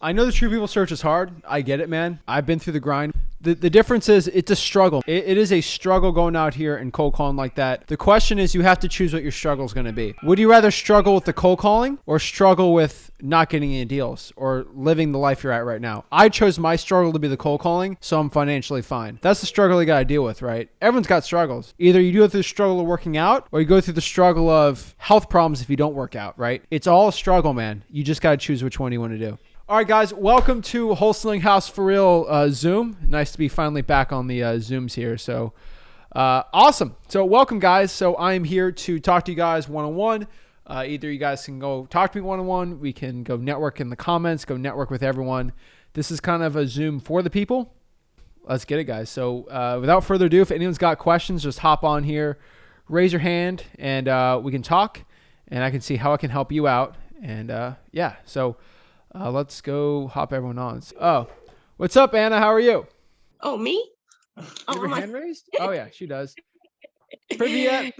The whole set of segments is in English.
I know the True People search is hard. I get it, man. I've been through the grind. The difference is it's a struggle. It is a struggle going out here and cold calling like that. The question is you have to choose what your struggle is going to be. Would you rather struggle with the cold calling or struggle with not getting any deals or living the life you're at right now? I chose my struggle to be the cold calling, so I'm financially fine. That's the struggle you got to deal with, right? Everyone's got struggles. Either you go through the struggle of working out or you go through the struggle of health problems if you don't work out, right? It's all a struggle, man. You just got to choose which one you want to do. All right, guys, welcome to Wholesaling House for Real Zoom. Nice to be finally back on the Zooms here. So awesome. So welcome, guys. So I'm here to talk to you guys one-on-one. Either you guys can go talk to me one-on-one. We can go network in the comments, go network with everyone. This is kind of a Zoom for the people. Let's get it, guys. So without further ado, if anyone's got questions, just hop on here, raise your hand, and we can talk, and I can see how I can help you out. And yeah, so... let's go hop everyone on. Oh, what's up, Anna? How are you? Oh, me? You have your hand raised? Oh, yeah, she does. Privet,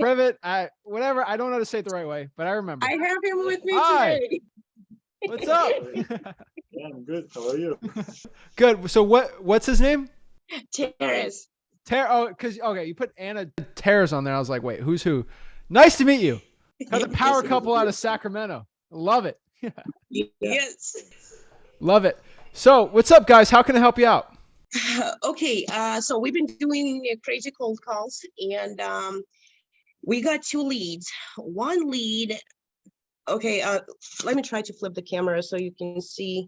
whatever. I don't know how to say it the right way, but I remember. I have him with me Hi. today. What's up? Yeah, I'm good. How are you? Good. So what's his name? Terrace. Okay, you put Anna Terrace on there. I was like, wait, who's who? Nice to meet you. Got the power couple out of Sacramento. Love it. Yes. Love it. So what's up, guys? How can I help you out? Okay, so we've been doing crazy cold calls, and we got 2 leads. One lead, okay, let me try to flip the camera so you can see.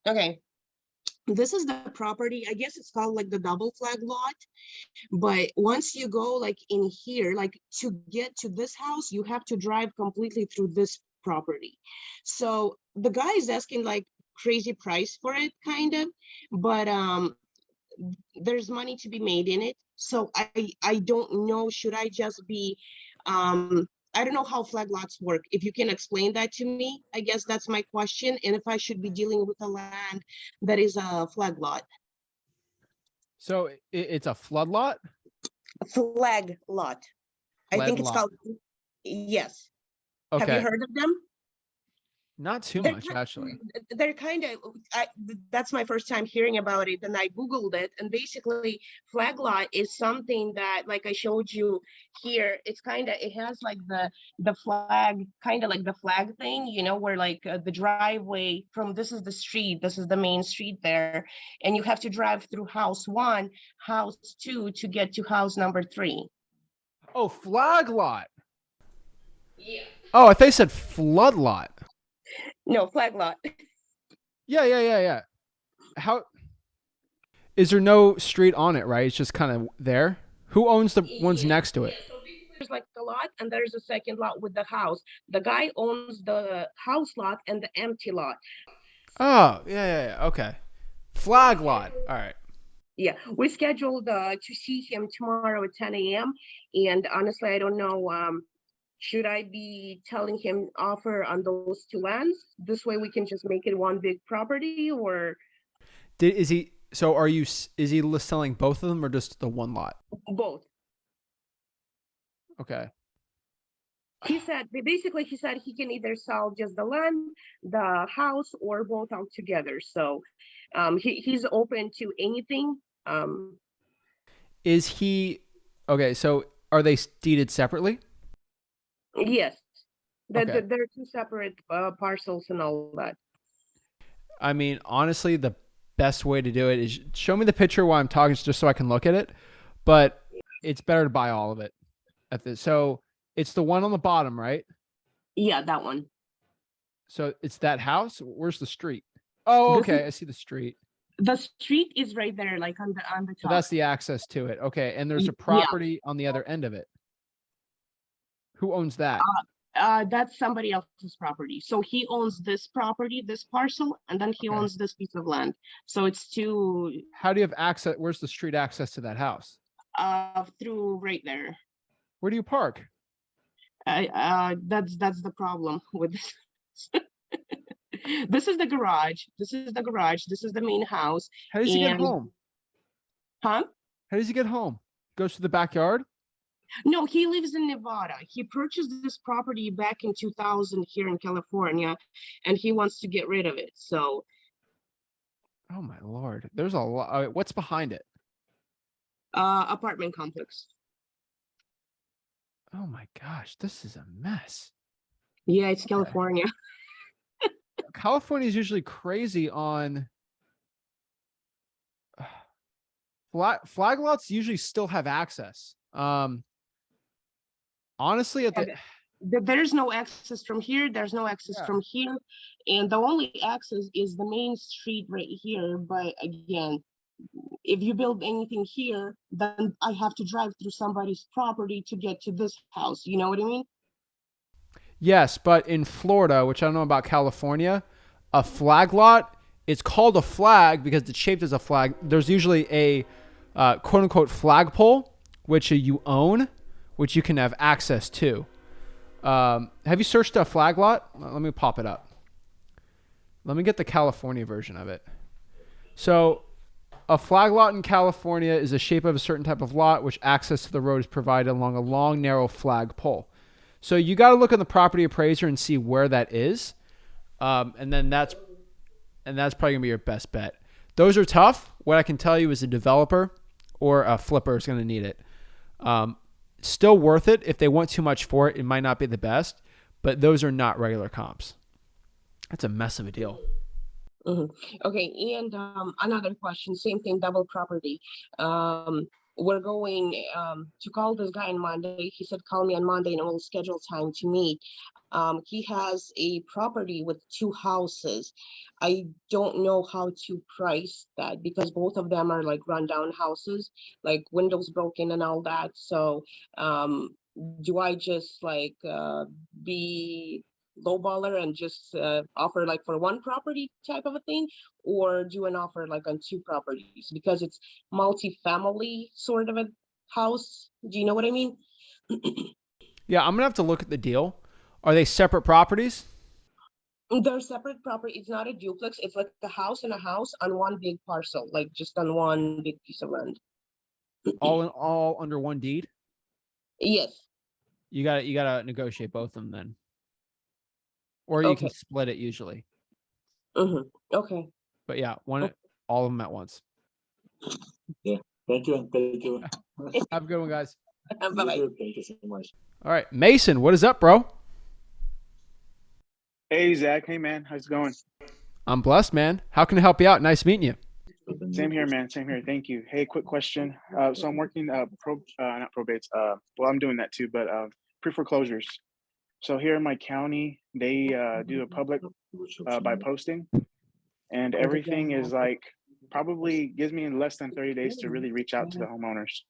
Okay, this is the property. I guess it's called like the double flag lot, but once you go like in here, like to get to this house, you have to drive completely through this property. So the guy is asking like crazy price for it, kind of, but there's money to be made in it. So I don't know, should I just be I don't know how flag lots work. If you can explain that to me, I guess that's my question. And if I should be dealing with a land that is a flag lot. So it's a flood lot? A flag lot. I think it's called, yes. Okay. Have you heard of them? Not too much, actually. They're kind of, that's my first time hearing about it, and I Googled it, and basically flag lot is something that, like I showed you here, it's kind of, it has like the flag, kind of like the flag thing, you know, where like the driveway from, this is the street, this is the main street there, and you have to drive through house 1, house 2 to get to house number 3. Oh, flag lot. Yeah. Oh, I thought you said flood lot. No, flag lot. Yeah. How is there no street on it, right? It's just kind of there. Who owns the ones next to it? Yeah, so there's like the lot, and there's a second lot with the house. The guy owns the house lot and the empty lot. Oh, yeah. Okay. Flag lot. All right. Yeah, we scheduled to see him tomorrow at 10 a.m. And honestly, I don't know. Should I be telling him offer on those 2 lands? This way we can just make it one big property, or Is he selling both of them or just the one lot? both? Okay. He said he can either sell just the land, the house, or both out together. So he's open to anything. Is he okay? So are they deeded separately? Yes, Okay. they're 2 separate parcels and all that. I mean, honestly, the best way to do it is show me the picture while I'm talking, just so I can look at it. But it's better to buy all of it at this. So it's the one on the bottom, right? Yeah, that one. So it's that house. Where's the street? Oh, This okay. I see the street. The street is right there, like on the So top. that's the access to it. Okay. And there's a property on the other end of it. Who owns that? That's somebody else's property. So he owns this property, this parcel, and then he owns this piece of land. So it's 2 How do you have access? Where's the street access to that house? through right there. Where do you park? That's the problem with this. This is the garage. This is the main house. How does he get home? Huh? How does he get home? Goes to the backyard? No, he lives in Nevada. He purchased this property back in 2000 here in California, and he wants to get rid of it. So Oh my Lord. There's a lot. What's behind it? Apartment complex. Oh my gosh. This is a mess. Yeah, it's Okay. California. California is usually crazy on flag lots usually still have access. Honestly, at Yeah, the there's no access from here. There's no access yeah. from here. And the only access is the main street right here. But again, if you build anything here, then I have to drive through somebody's property to get to this house. You know what I mean? Yes, but in Florida, which I don't know about California, a flag lot, it's called a flag because it's shaped as a flag. There's usually a quote unquote flagpole, which you own, which you can have access to. Have you searched a flag lot? Let me pop it up. Let me get the California version of it. So, a flag lot in California is the shape of a certain type of lot, which access to the road is provided along a long, narrow flagpole. So you got to look at the property appraiser and see where that is, and that's probably gonna be your best bet. Those are tough. What I can tell you is a developer or a flipper is gonna need it. Still worth it. If they want too much for it, it might not be the best, but those are not regular comps. That's a mess of a deal. Mhm. Okay, and another question, same thing, double property. We're going to call this guy on Monday. He said, call me on Monday and we'll schedule time to meet. He has a property with two houses. I don't know how to price that because both of them are like rundown houses, like windows broken and all that. So, do I just like be lowballer and just offer like for one property type of a thing, or do an offer like on two properties because it's multi-family sort of a house? Do you know what I mean? Yeah, I'm gonna have to look at the deal. Are they separate properties? They're separate property. It's not a duplex. It's like a house on one big parcel, like just on one big piece of land. All under one deed? Yes. You gotta negotiate both of them then, or you can Okay. split it usually. Okay. But yeah, Oh, all of them at once. Yeah, thank you and thank you. Have a good one, guys. You bye-bye. too. Thank you so much. All right, Mason, what is up, bro? Hey Zach, hey man, how's it going? I'm blessed, man. How can I help you out? Nice meeting you. Same here, man. Same here. Thank you. Hey, quick question. So I'm working not probates. Well, I'm doing that too, but pre-foreclosures. So here in my county, they do a public by posting, and everything is like probably gives me less than 30 days to really reach out to the homeowners.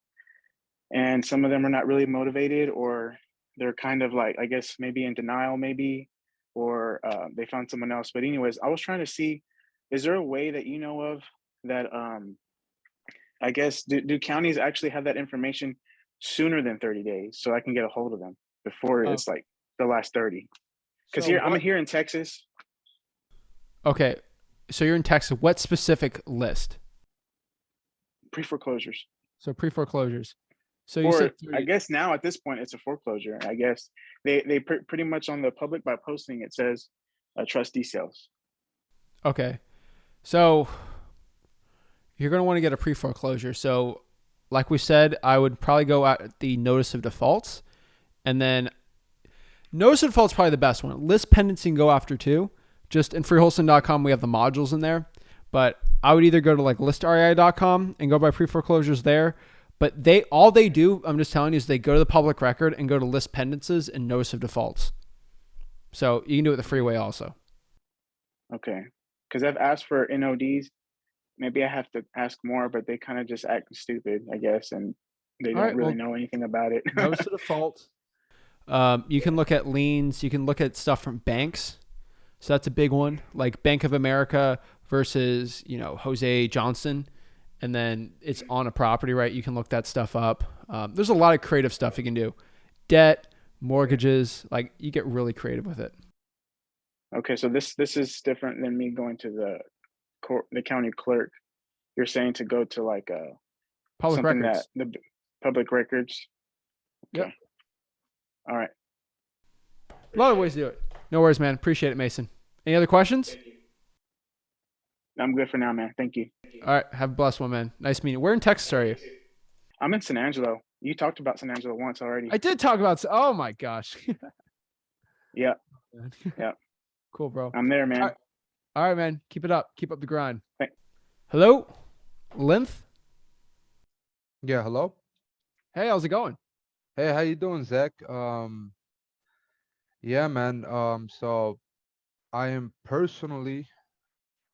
And some of them are not really motivated, or they're kind of like, I guess, maybe in denial, maybe, or they found someone else. But anyways, I was trying to see, is there a way that you know of that I guess do counties actually have that information sooner than 30 days so I can get a hold of them before Oh, it's like the last 30? Because so here I'm what? here in Texas. Okay, so you're in Texas. What specific list? Pre-foreclosures. So pre-foreclosures. So you said Or I 30. guess now at this point it's a foreclosure. I guess they pretty much on the public by posting it says trustee sales. Okay, so you're gonna want to get a pre-foreclosure. So, like we said, I would probably go at the notice of defaults, and then notice of default's probably the best one. List pendency can go after too. Just in freeholston.com, we have the modules in there. But I would either go to like listrei.com and go by pre-foreclosures there. But all they do, I'm just telling you, is they go to the public record and go to list pendencies and notice of defaults. So you can do it the freeway also. Okay. Because I've asked for NODs. Maybe I have to ask more, but they kind of just act stupid, I guess, and they All don't right. really Well, know anything about it. notice of default. You can look at liens. You can look at stuff from banks. So that's a big one, like Bank of America versus, Jose Johnson. And then it's on a property, right? You can look that stuff up. There's a lot of creative stuff you can do. Debt, mortgages, like you get really creative with it. Okay, so this is different than me going to the county clerk. You're saying to go to like Public something that records. the public records. Yep. Okay. All right. A lot of ways to do it. No worries, man. Appreciate it, Mason. Any other questions? I'm good for now, man. Thank you. All right. Have a blessed one, man. Nice meeting you. Where in Texas are you? I'm in San Angelo. You talked about San Angelo once already. I did talk about. Oh my gosh. Yeah, yeah. Cool, bro. I'm there, man. All right, man. Keep it up. Keep up the grind. Thank- Hello, Lymph. Yeah, hello. Hey, how's it going? Hey, how you doing, Zach? Yeah, man. So I am personally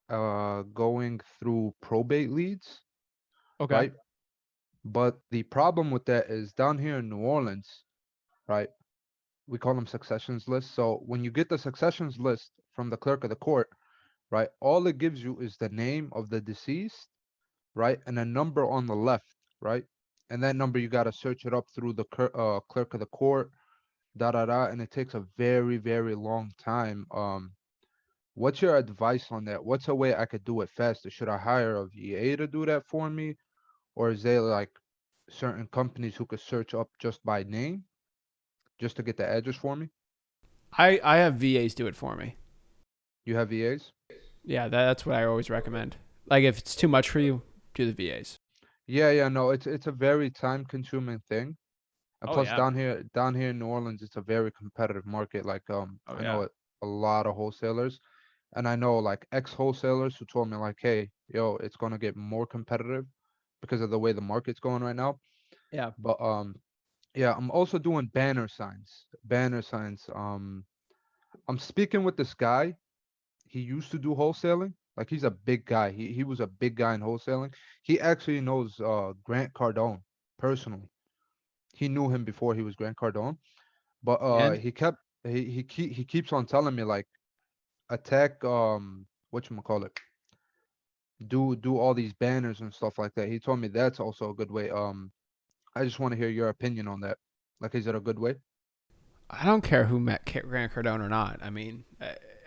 going through probate leads, Okay. right? But the problem with that is down here in New Orleans, right? We call them successions lists. So when you get the successions list from the clerk of the court, right, all it gives you is the name of the deceased, right, and a number on the left, right? And that number you got to search it up through the clerk of the court, da da da, and it takes a very, very long time. What's your advice on that? What's a way I could do it faster? Should I hire a VA to do that for me? Or is there like certain companies who could search up just by name just to get the address for me? I have VAs do it for me. You have VAs? Yeah, that's what I always recommend. Like if it's too much for you, do the VAs. Yeah, no, it's a very time consuming thing. And Oh plus yeah. down here in New Orleans, it's a very competitive market. Like Oh I yeah. know a lot of wholesalers, and I know like ex-wholesalers who told me like, hey, yo, it's gonna get more competitive because of the way the market's going right now. Yeah. But yeah, I'm also doing banner signs. Banner signs. I'm speaking with this guy. He used to do wholesaling. Like he's a big guy. He was a big guy in wholesaling. He actually knows Grant Cardone personally. He knew him before he was Grant Cardone. But And he keeps on telling me like attack whatchamacallit, do all these banners and stuff like that. He told me that's also a good way. I just want to hear your opinion on that. Like, is it a good way? I don't care who met Grant Cardone or not. I mean,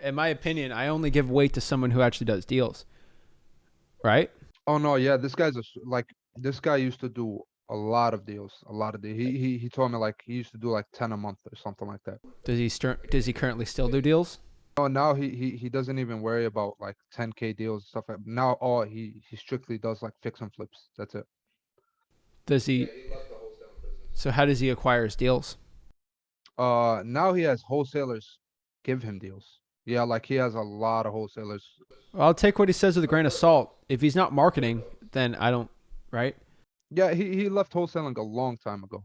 in my opinion, I only give weight to someone who actually does deals. Right? Oh no, yeah, like this guy used to do a lot of deals, a lot of deals. He told me like he used to do like 10 a month or something like that. Does he currently still do deals? Oh, now he doesn't even worry about like 10K deals and stuff like now all he strictly does like fix and flips. That's it. Does he? He left the wholesaling business. So how does he acquire his deals? Now he has wholesalers give him deals. Yeah, like he has a lot of wholesalers. Well, I'll take what he says with a grain of salt. If he's not marketing, then I don't. Right? Yeah, he left wholesaling a long time ago.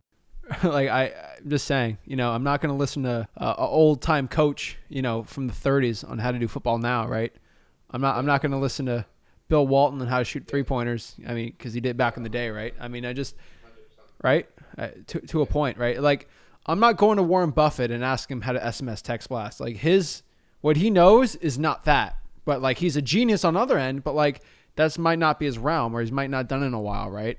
Like I'm just saying, I'm not going to listen to a old time coach, from the 30s on how to do football now, right? I'm not going to listen to Bill Walton on how to shoot 3-pointers. I mean, because he did back in the day, right? I mean, I just right to a point, right? Like I'm not going to Warren Buffett and ask him how to SMS text blast. Like what he knows is not that, but like he's a genius on the other end, but like that's might not be his realm, or he might not done it in a while, right?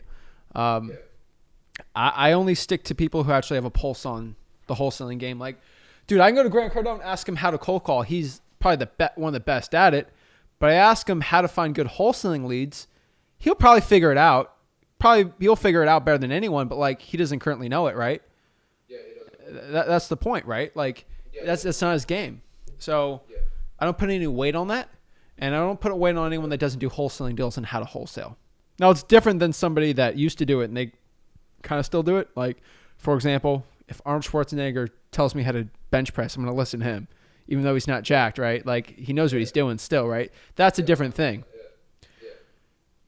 I only stick to people who actually have a pulse on the wholesaling game. Like, dude, I can go to Grant Cardone and ask him how to cold call. He's probably one of the best at it. But I ask him how to find good wholesaling leads. He'll probably figure it out. He'll figure it out better than anyone. But like, he doesn't currently know it, right? Yeah, he doesn't. That's the point, right? Like, that's not his game. So I don't put any weight on that, and I don't put a weight on anyone that doesn't do wholesaling deals and how to wholesale. Now, it's different than somebody that used to do it and they kind of still do it. Like, for example, if Arnold Schwarzenegger tells me how to bench press, I'm going to listen to him, even though he's not jacked, right? Like, he knows what he's doing still, right? That's a different thing,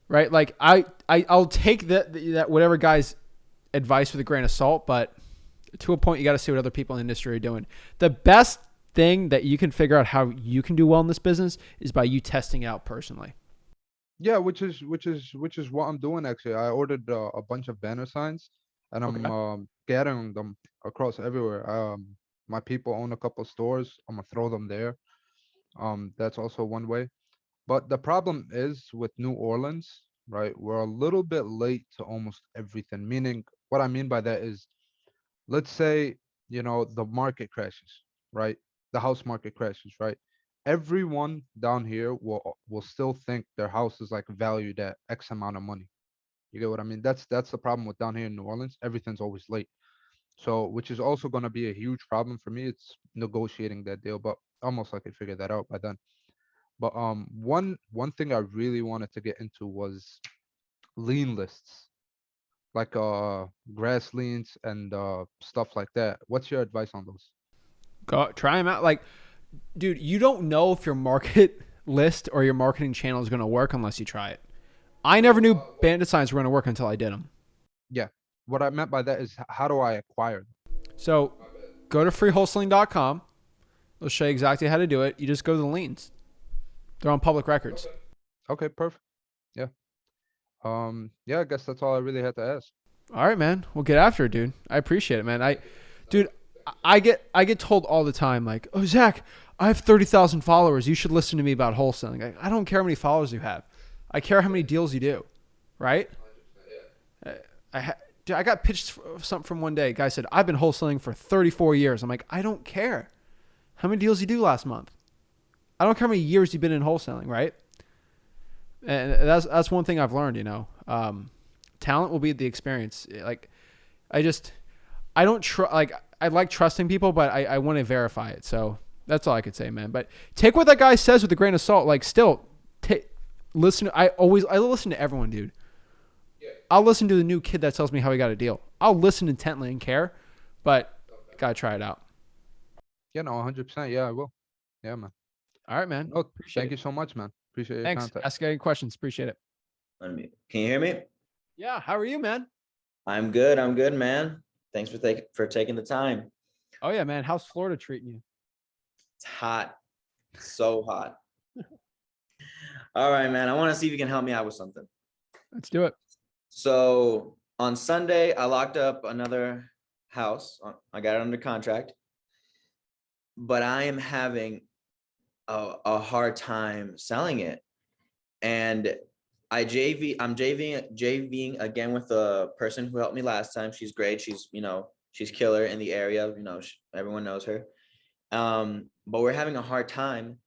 right? Like, I'll take that whatever guy's advice with a grain of salt, but to a point, you got to see what other people in the industry are doing. The best thing that you can figure out how you can do well in this business is by you testing it out personally. Yeah, which is what I'm doing actually. I ordered a bunch of banner signs, and I'm Okay. gathering them across everywhere. My people own a couple stores. I'm gonna throw them there. That's also one way. But the problem is with New Orleans, right? We're a little bit late to almost everything. Meaning, what I mean by that is, let's say, the market crashes, right? The house market crashes, right? Everyone down here will still think their house is like valued at X amount of money. You get what I mean? That's the problem with down here in New Orleans. Everything's always late. So, which is also going to be a huge problem for me. It's negotiating that deal, but almost like I figured that out by then. But one thing I really wanted to get into was lien lists, like grass liens and stuff like that. What's your advice on those? Go try them out. Like, dude, you don't know if your market list or your marketing channel is going to work unless you try it. I never knew bandit signs were going to work until I did them. Yeah. What I meant by that is how do I acquire them? So go to freewholesaling.com. It'll show you exactly how to do it. You just go to the liens. They're on public records. Okay, perfect. Yeah. Yeah, I guess that's all I really had to ask. All right, man. We'll get after it, dude. I appreciate it, man. Dude, I get told all the time, like, oh, Zach, I have 30,000 followers. You should listen to me about wholesaling. Like, I don't care how many followers you have. I care how many deals you do, right? Dude, I got pitched something from one day. Guy said, I've been wholesaling for 34 years. I'm like, I don't care how many deals you do last month. I don't care how many years you've been in wholesaling, right? And that's one thing I've learned, you know. Talent will be the experience. Like, I don't I like trusting people, but I want to verify it. So that's all I could say, man. But take what that guy says with a grain of salt. Like, still, listen. I listen to everyone, dude. I'll listen to the new kid that tells me how he got a deal. I'll listen intently and care, but gotta try it out. Yeah, no, 100%. Yeah, I will. Yeah, man. All right, man. No, Appreciate thank it. you so much, man. Appreciate your Thanks. contact. Ask any questions. Appreciate it. Can you hear me? Yeah. How are you, man? I'm good. I'm good, man. Thanks for taking the time. Oh yeah, man. How's Florida treating you? It's hot, so hot. All right, man. I want to see if you can help me out with something. Let's do it. So on Sunday, I locked up another house. I got it under contract, but I am having a hard time selling it. And I'm JVing again with the person who helped me last time. She's great. She's killer in the area. Everyone knows her. But we're having a hard time,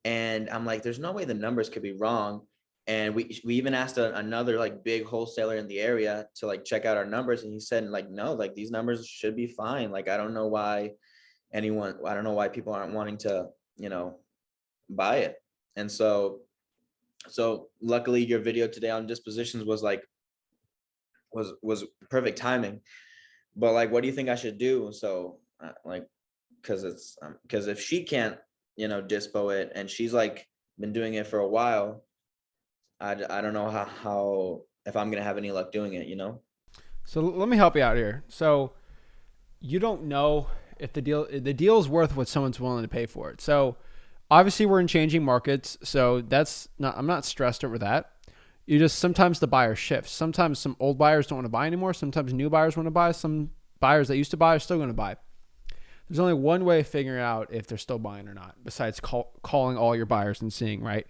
and I'm like, there's no way the numbers could be wrong. And we even asked another like big wholesaler in the area to like check out our numbers, and he said like, no, like these numbers should be fine. Like I don't know why people aren't wanting to buy it. And so luckily your video today on dispositions was perfect timing. But like, what do you think I should do? So because if she can't dispo it, and she's like been doing it for a while, I don't know how if I'm gonna have any luck doing it. So let me help you out here. So you don't know if the deal is worth what someone's willing to pay for it. So obviously we're in changing markets, so I'm not stressed over that. Sometimes the buyer shifts. Sometimes some old buyers don't want to buy anymore. Sometimes new buyers want to buy. Some buyers that used to buy are still going to buy. There's only one way of figuring out if they're still buying or not, besides calling all your buyers and seeing, right?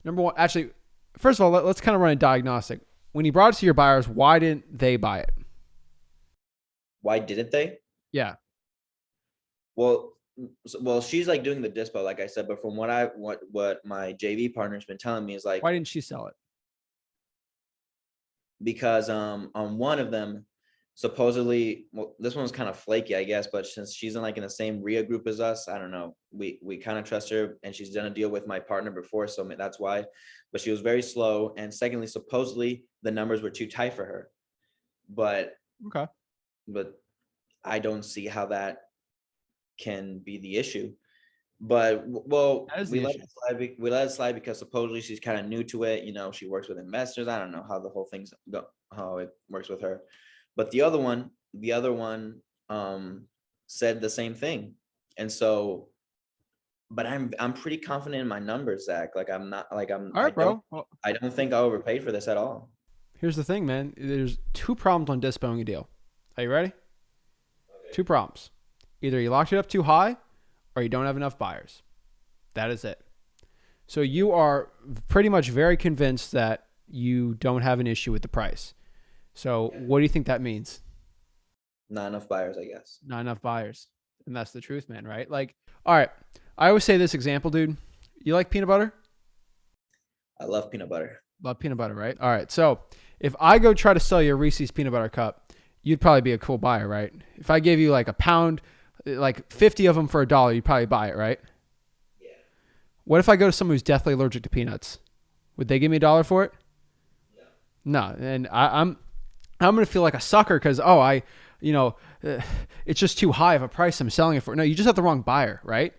Number one, actually, first of all, let's kind of run a diagnostic. When you brought it to your buyers, why didn't they buy it? Why didn't they? Yeah. Well, she's like doing the dispo, like I said, but from what my JV partner's been telling me is like, why didn't she sell it? Because on one of them, supposedly, well, this one was kind of flaky, I guess, but since she's in the same RIA group as us, I don't know, we kind of trust her, and she's done a deal with my partner before, so that's why. But she was very slow, and secondly, supposedly the numbers were too tight for her. But I don't see how that can be the issue. But we let it slide because supposedly she's kind of new to it. She works with investors. I don't know how the whole thing's how it works with her. But the other one said the same thing. And so, but I'm pretty confident in my numbers, Zach. Like I'm not like I'm. All right, bro. I don't think I overpaid for this at all. Here's the thing, man. There's two problems on dispoing a deal. Are you ready? Okay. Two problems. Either you locked it up too high, or you don't have enough buyers. That is it. So you are pretty much very convinced that you don't have an issue with the price. So what do you think that means? Not enough buyers, I guess. Not enough buyers. And that's the truth, man, right? Like, all right. I always say this example, dude. You like peanut butter? I love peanut butter. Love peanut butter, right? All right. So if I go try to sell you a Reese's peanut butter cup, you'd probably be a cool buyer, right? If I gave you like a pound, like 50 of them for $1, you'd probably buy it, right? Yeah. What if I go to someone who's deathly allergic to peanuts? Would they give me $1 for it? No. And I'm going to feel like a sucker because, it's just too high of a price I'm selling it for. No, you just have the wrong buyer, right?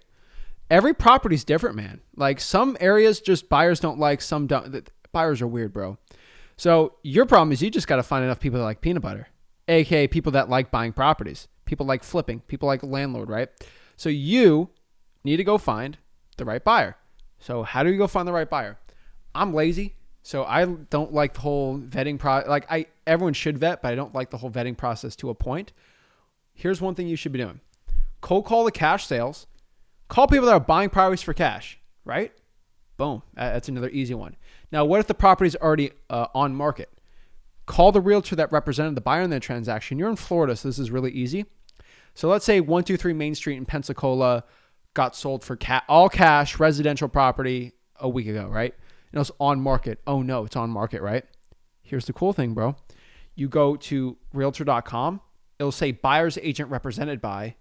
Every property's different, man. Like some areas just buyers don't like, some don't. Buyers are weird, bro. So your problem is you just got to find enough people that like peanut butter, aka people that like buying properties, people like flipping, people like landlord, right? So you need to go find the right buyer. So how do you go find the right buyer? I'm lazy, so I don't like the whole vetting process. Like everyone should vet, but I don't like the whole vetting process to a point. Here's one thing you should be doing. Cold call the cash sales. Call people that are buying properties for cash, right? Boom. That's another easy one. Now, what if the property is already on market? Call the realtor that represented the buyer in that transaction. You're in Florida, so this is really easy. So let's say 123 Main Street in Pensacola got sold for all cash residential property a week ago, right? And it was on market. Oh no, it's on market, right? Here's the cool thing, bro. You go to realtor.com. It'll say buyer's agent represented by,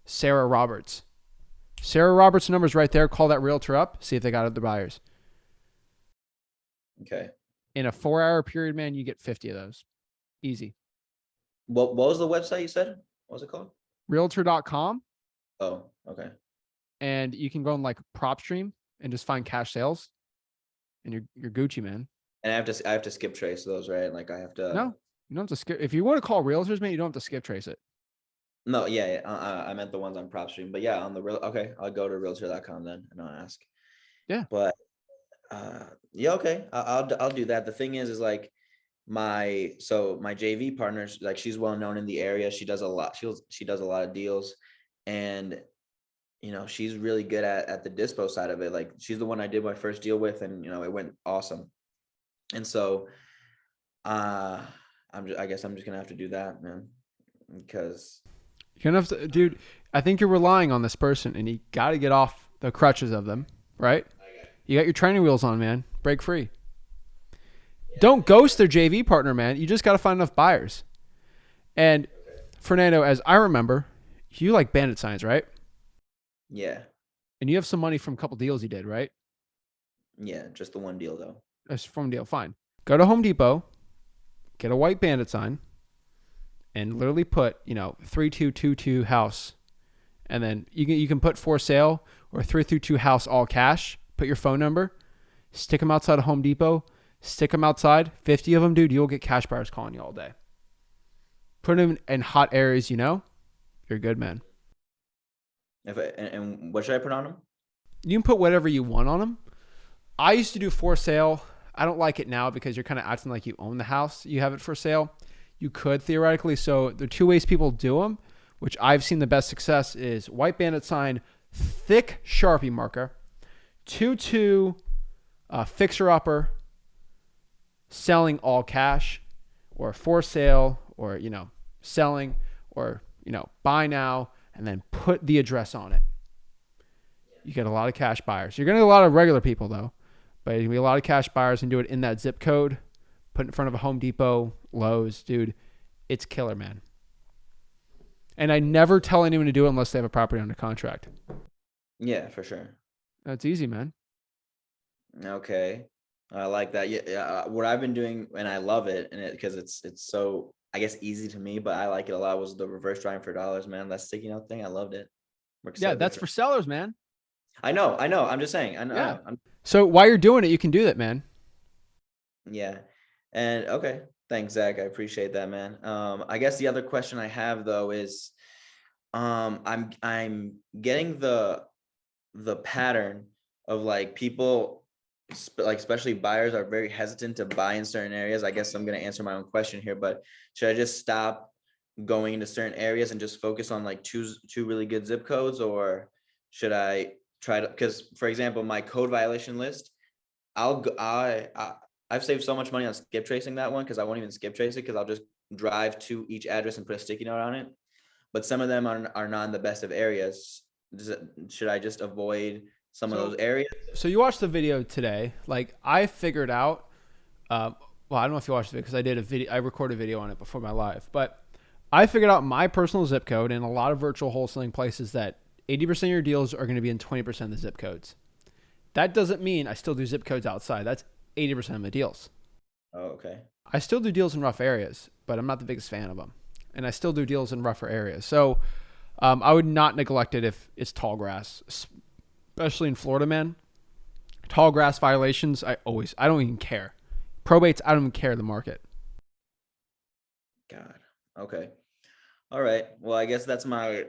Sarah Roberts. Sarah Roberts' number's right there. Call that realtor up. See if they got other buyers. Okay. In a 4-hour period, man, you get 50 of those. Easy. What was the website you said? What was it called? Realtor.com. Oh, okay. And you can go on like PropStream and just find cash sales. And you're Gucci, man. And I have to skip trace those, right? Like I have to. No, you don't have to skip. If you want to call realtors, man, you don't have to skip trace it. No, yeah, I meant the ones on PropStream, but yeah, on the real. Okay, I'll go to realtor.com then and I'll ask. Yeah. But yeah, okay, I'll do that. The thing is like my JV partner, like she's well known in the area. She does a lot. She does a lot of deals, and she's really good at the dispo side of it. Like she's the one I did my first deal with, and it went awesome. And so, I guess I'm just gonna have to do that, man, because. You're gonna have to, dude. I think you're relying on this person, and you got to get off the crutches of them, right? You got your training wheels on, man. Break free. Don't ghost their JV partner, man. You just got to find enough buyers. And Fernando, as I remember, you like bandit signs, right? Yeah. And you have some money from a couple deals you did, right? Yeah, just the one deal though. That's from deal. Fine. Go to Home Depot, get a white bandit sign, and literally put 3222 house, and then you can put for sale or 332 house all cash. Put your phone number, stick them outside of Home Depot, stick them outside. 50 of them, dude. You'll get cash buyers calling you all day. Put them in hot areas. You're good, man. And what should I put on them? You can put whatever you want on them. I used to do for sale. I don't like it now because you're kind of acting like you own the house. You have it for sale. You could theoretically. So the two ways people do them, which I've seen the best success, is white bandit sign, thick Sharpie marker, 2-2 fixer upper, selling all cash, or for sale, or selling, or buy now, and then put the address on it. You get a lot of cash buyers. You're gonna get a lot of regular people though, but you're gonna be a lot of cash buyers, and do it in that zip code. Put it in front of a Home Depot, Lowe's, dude. It's killer, man. And I never tell anyone to do it unless they have a property under contract. Yeah, for sure. That's easy, man. Okay, I like that. Yeah. What I've been doing, and I love it, and because it's so, I guess, easy to me, but I like it a lot, was the reverse drawing for dollars, man. That sticky note thing, I loved it. Works Yeah, so that's good. for sellers, man. I know. I'm just saying. I know. Yeah. So while you're doing it, you can do that, man. Yeah. And okay. Thanks, Zach. I appreciate that, man. I guess the other question I have though is, I'm getting the pattern of like people, like especially buyers, are very hesitant to buy in certain areas. I guess I'm going to answer my own question here, but should I just stop going into certain areas and just focus on like two really good zip codes, or should I try to, because for example, my code violation list, I've saved so much money on skip tracing that one, because I won't even skip trace it, because I'll just drive to each address and put a sticky note on it. But some of them are not in the best of areas. Should I just avoid some of those areas? So you watched the video today. Like I figured out, well, I don't know if you watched the video because I did a video. I recorded a video on it before my live, but I figured out my personal zip code and a lot of virtual wholesaling places that 80% of your deals are going to be in 20% of the zip codes. That doesn't mean I still do zip codes outside. That's 80% of my deals. Oh, okay. I still do deals in rough areas, but I'm not the biggest fan of them. And I still do deals in rougher areas. So I would not neglect it if it's tall grass, especially in Florida, man. Tall grass violations, I don't even care. Probates, I don't even care the market. God. Okay. All right. Well, I guess those are my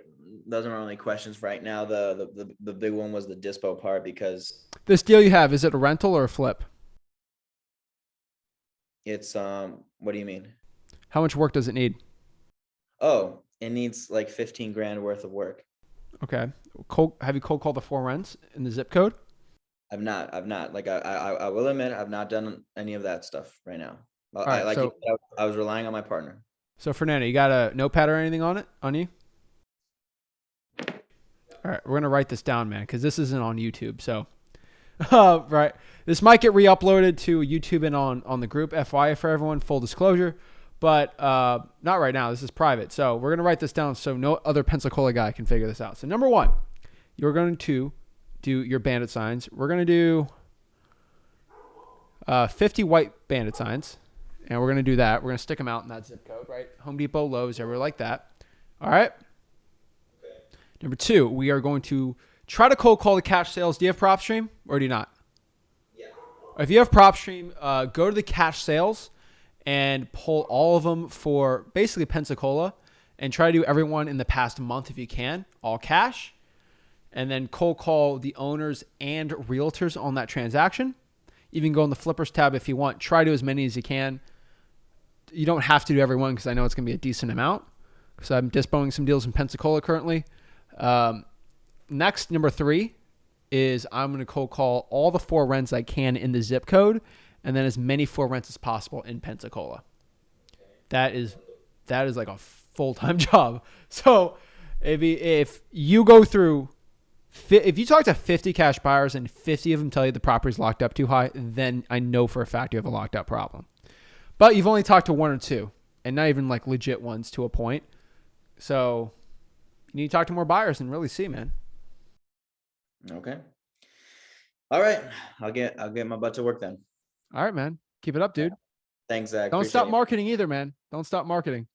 only questions for right now. The big one was the dispo part because This deal you have, is it a rental or a flip? it's what do you mean? How much work does it need? Oh, it needs like 15 grand worth of work. Okay. Have you cold called the 4 rents in the zip code? I've not. Like I will admit I've not done any of that stuff right now. All right. Like So, you said, I was relying on my partner. so Fernando, you got a notepad or anything on you? All right. We're going to write this down, man, because this isn't on YouTube. So, right. This might get re-uploaded to YouTube and on the group, FYI for everyone, full disclosure. But not right now. This is private. So we're going to write this down so no other Pensacola guy can figure this out. So number 1, you're going to do your bandit signs. We're going to do 50 white bandit signs. And we're going to do that. We're going to stick them out in that zip code, right? Home Depot, Lowe's, everywhere like that. All right. Number 2, we are going to try to cold call the cash sales. Do you have prop stream or do you not? Yeah. If you have prop stream, go to the cash sales and pull all of them for basically Pensacola and try to do everyone in the past month if you can, all cash, and then cold call the owners and realtors on that transaction. Even go in the flippers tab if you want. Try to do as many as you can. You don't have to do everyone because I know it's going to be a decent amount because I'm dispoing some deals in Pensacola currently. Next, number 3 is I'm going to cold call all the 4 rents I can in the zip code and then as many 4 rents as possible in Pensacola. That is like a full-time job. So if you go through, if you talk to 50 cash buyers and 50 of them tell you the property's locked up too high, then I know for a fact you have a locked up problem. But you've only talked to 1 or 2 and not even like legit ones to a point. So you need to talk to more buyers and really see, man. Okay. All right. I'll get my butt to work then. All right, man. Keep it up, dude. Thanks, Zach. Don't Appreciate stop it. marketing either, man. Don't stop marketing.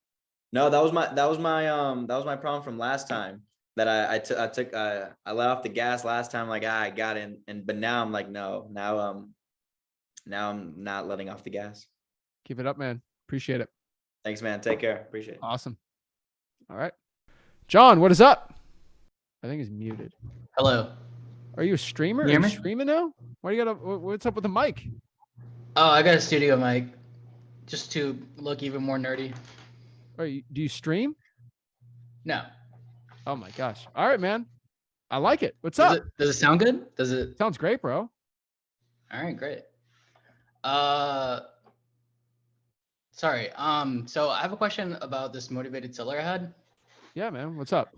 No, that was my problem from last time that I let off the gas last time. Like I got in, but now I'm like, no, now I'm not letting off the gas. Keep it up, man. Appreciate it. Thanks, man. Take care. Appreciate it. Awesome. All right. John, what is up? I think he's muted. Hello. Are you a streamer? You Are hear you me? streaming now? Why do you got what's up with the mic? Oh, I got a studio mic just to look even more nerdy. Do you stream? No. Oh my gosh. All right, man. I like it. What's Does up? it sound good? Does it? Sounds great, bro. All right, great. Sorry. So I have a question about this motivated seller I had. Yeah, man. What's up?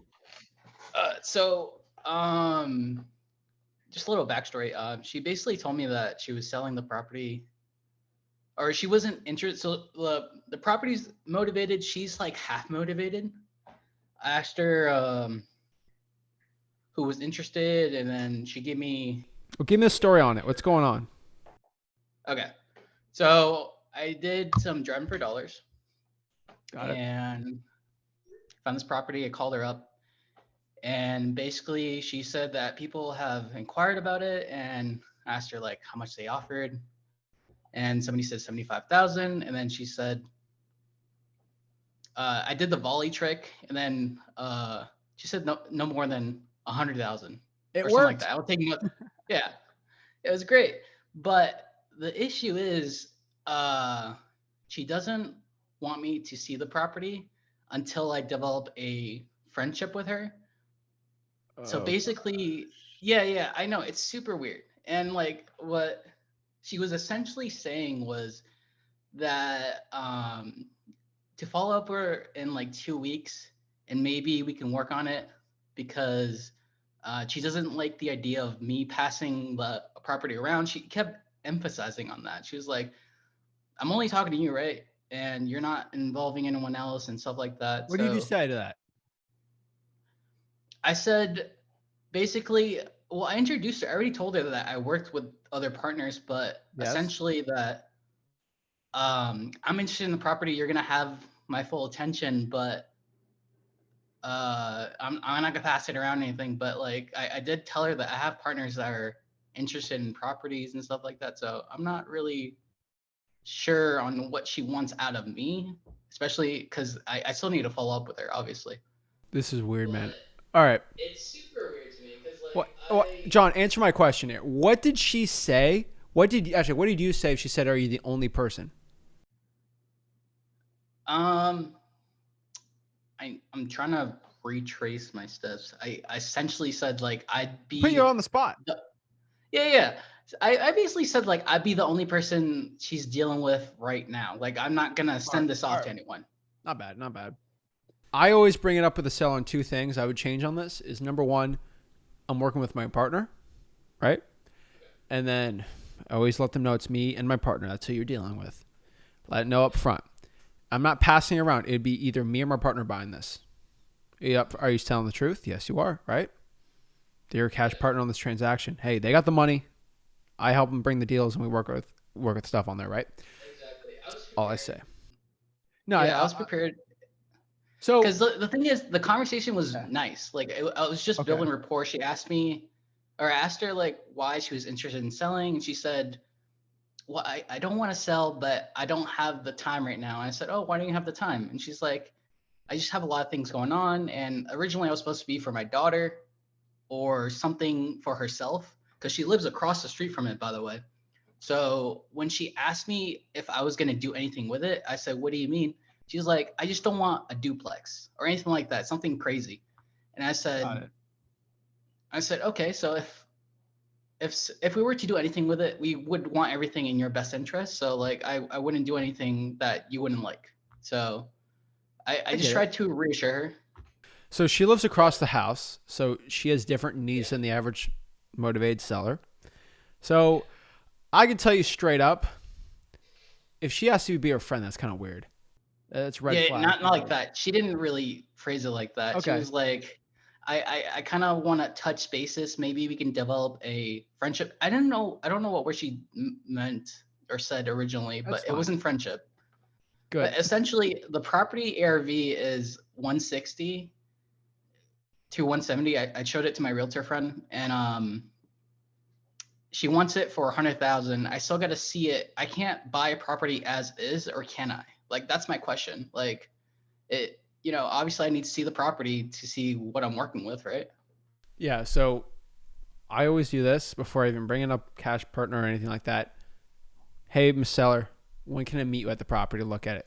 Just a little backstory. She basically told me that she was selling the property, or she wasn't interested. So the property's motivated. She's like half motivated. I asked her who was interested, and then she gave me. Well, give me a story on it. What's going on? Okay, so I did some driving for dollars. Got it. And found this property. I called her up, and basically she said that people have inquired about it, and asked her like how much they offered, and somebody said 75,000, and then she said I did the volley trick, and then she said no more than 100,000 It or something like worked. that. I would take yeah, it was great, but the issue is she doesn't want me to see the property until I develop a friendship with her. So basically, yeah, I know it's super weird. And like what she was essentially saying was that to follow up her in like 2 weeks and maybe we can work on it because she doesn't like the idea of me passing the property around. She kept emphasizing on that. She was like, I'm only talking to you, right? And you're not involving anyone else and stuff like that. What did you say to that? I said, basically, well, I introduced her. I already told her that I worked with other partners, but Yes. essentially that I'm interested in the property. You're gonna have my full attention, but I'm not gonna pass it around or anything. But like, I did tell her that I have partners that are interested in properties and stuff like that. So I'm not really sure on what she wants out of me, especially because I still need to follow up with her, obviously. This is weird, man. But All right. it's super weird to me because What, John, answer my question here. What did she say? What did you say if she said, "Are you the only person?" I'm trying to retrace my steps. I essentially said like I'd be Put you on the spot. yeah. I basically said like I'd be the only person she's dealing with right now. Like I'm not gonna send this off to anyone. Not bad, not bad. I always bring it up with the seller on two things I would change on this is number one, I'm working with my partner, right? And then I always let them know it's me and my partner. That's who you're dealing with. Let it know up front. I'm not passing around. It'd be either me or my partner buying this. Yep. Are you telling the truth? Yes, you are, right? They're your cash partner on this transaction. Hey, they got the money. I help them bring the deals and we work with stuff on there, right? Exactly. All I say. No, Yeah, I was prepared. So Because the thing is, the conversation was nice. Like I was just Okay. building rapport. She asked me, or asked her like why she was interested in selling, and she said, "Well, I don't want to sell, but I don't have the time right now." And I said, "Oh, why don't you have the time?" And she's like, "I just have a lot of things going on." And originally, I was supposed to be for my daughter or something for herself because she lives across the street from it, by the way. So when she asked me if I was going to do anything with it, I said, "What do you mean?" She's like, "I just don't want a duplex or anything like that, something crazy." And I Got said, it. "Okay, so if we were to do anything with it, we would want everything in your best interest. So like I wouldn't do anything that you wouldn't like." So I get just it. tried to reassure her. So she lives across the house. So she has different needs than the average motivated seller. So I can tell you straight up, if she asks you to be her friend, that's kind of weird. That's a red Yeah, flag. not like that. She didn't really phrase it like that. She Okay. was like, I kind of want to touch bases. Maybe we can develop a friendship. I don't know what word she meant or said originally, That's but it fine. wasn't friendship. Good. But essentially, the property ARV is 160 to 170. I showed it to my realtor friend, and she wants it for 100,000. I still got to see it. I can't buy a property as is, or can I? Like that's my question. Like it, obviously I need to see the property to see what I'm working with, right? Yeah. So I always do this before I even bring it up cash partner or anything like that. Hey, Miss Seller, when can I meet you at the property to look at it?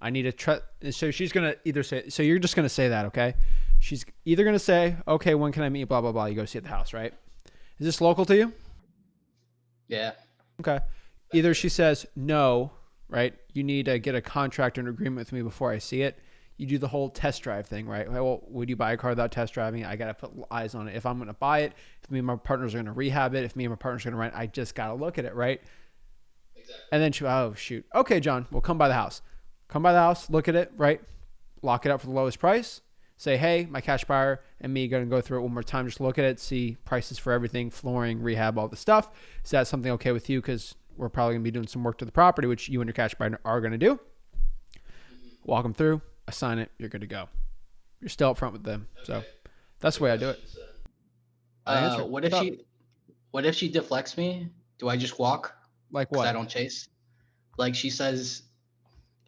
I need a so she's going to either say, so you're just going to say that, okay? She's either going to say, okay, when can I meet you? Blah, blah, blah. You go see at the house, right? Is this local to you? Yeah. Okay. Either she says no, right? You need to get a contract or an agreement with me before I see it. You do the whole test drive thing, right? Well, would you buy a car without test driving? I got to put eyes on it. If I'm going to buy it, if me and my partners are going to rehab it, if me and my partners are going to rent, I just got to look at it, right? Exactly. And then oh, shoot. Okay, John, we'll come by the house. Come by the house, look at it, right? Lock it up for the lowest price. Say, hey, my cash buyer and me going to go through it one more time. Just look at it, see prices for everything, flooring, rehab, all the stuff. Is that something okay with you? Because we're probably going to be doing some work to the property, which you and your cash buyer are going to do. Walk them through, assign it, you're good to go. You're still up front with them. Okay. So that's the way I do it. I answer. What if she deflects me? Do I just walk? Like Because what? I don't chase. Like she says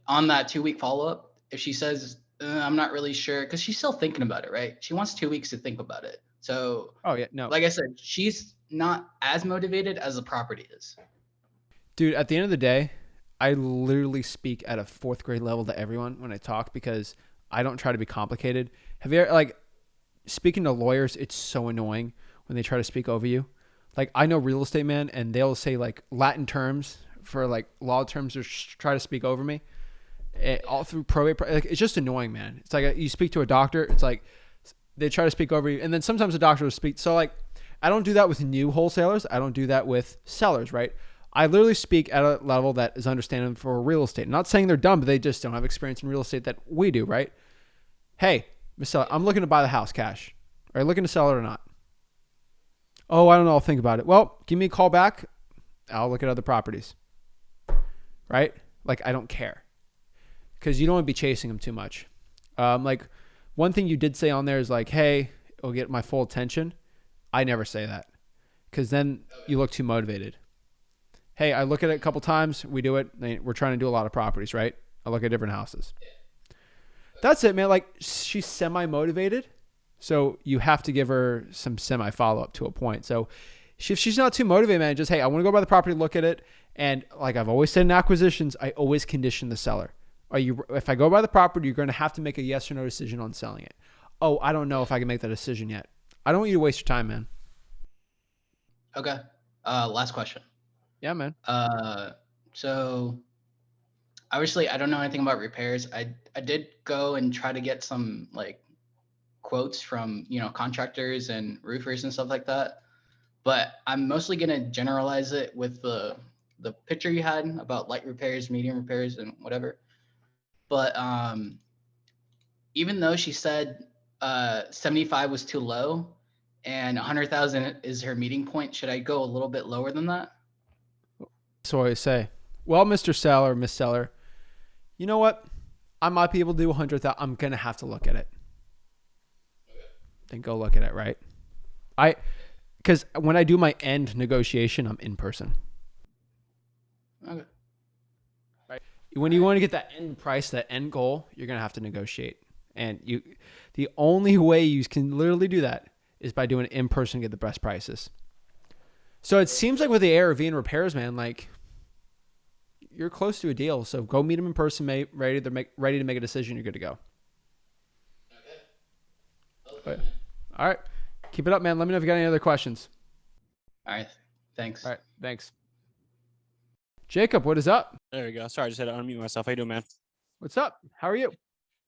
on that 2-week follow-up, if she says, I'm not really sure, because she's still thinking about it, right? She wants 2 weeks to think about it. So Oh, yeah, no. like I said, she's not as motivated as the property is. Dude, at the end of the day, I literally speak at a 4th grade level to everyone when I talk because I don't try to be complicated. Have you ever, like, speaking to lawyers, it's so annoying when they try to speak over you. Like, I know real estate, man, and they'll say, like, Latin terms for, like, law terms or try to speak over me. All through probate. Like, it's just annoying, man. It's like you speak to a doctor, it's like they try to speak over you, and then sometimes the doctor will speak. So, like, I don't do that with new wholesalers. I don't do that with sellers, right? I literally speak at a level that is understanding for real estate. I'm not saying they're dumb, but they just don't have experience in real estate that we do, right? Hey, Miss Seller, I'm looking to buy the house cash. Are you looking to sell it or not? Oh, I don't know. I'll think about it. Well, give me a call back. I'll look at other properties. Right? Like, I don't care. Because you don't want to be chasing them too much. Like, one thing you did say on there is like, hey, it'll get my full attention. I never say that. Because then you look too motivated. Hey, I look at it a couple times. We do it. We're trying to do a lot of properties, right? I look at different houses. That's it, man. Like, she's semi-motivated. So you have to give her some semi-follow-up to a point. So if she's not too motivated, man, just, hey, I want to go by the property, look at it. And like I've always said in acquisitions, I always condition the seller. If I go by the property, you're going to have to make a yes or no decision on selling it. Oh, I don't know if I can make that decision yet. I don't want you to waste your time, man. Okay. Last question. Yeah, man. So obviously I don't know anything about repairs. I did go and try to get some like quotes from, contractors and roofers and stuff like that. But I'm mostly going to generalize it with the picture you had about light repairs, medium repairs, and whatever. But even though she said 75 was too low and 100,000 is her meeting point, should I go a little bit lower than that? So I say, well, Mr. Seller, Miss Seller, you know what? I might be able to do 100,000. I'm going to have to look at it. Then go look at it, right? Because when I do my end negotiation, I'm in person. Okay. Right. When you want to get that end price, that end goal, you're going to have to negotiate. And the only way you can literally do that is by doing it in person and get the best prices. So it seems like with the ARV and repairs, man, like you're close to a deal. So go meet them in person, mate. Ready to make a decision. You're good to go. Okay. All right. Keep it up, man. Let me know if you got any other questions. All right. Thanks. All right. Thanks. Jacob, what is up? There we go. Sorry, I just had to unmute myself. How you doing, man? What's up? How are you?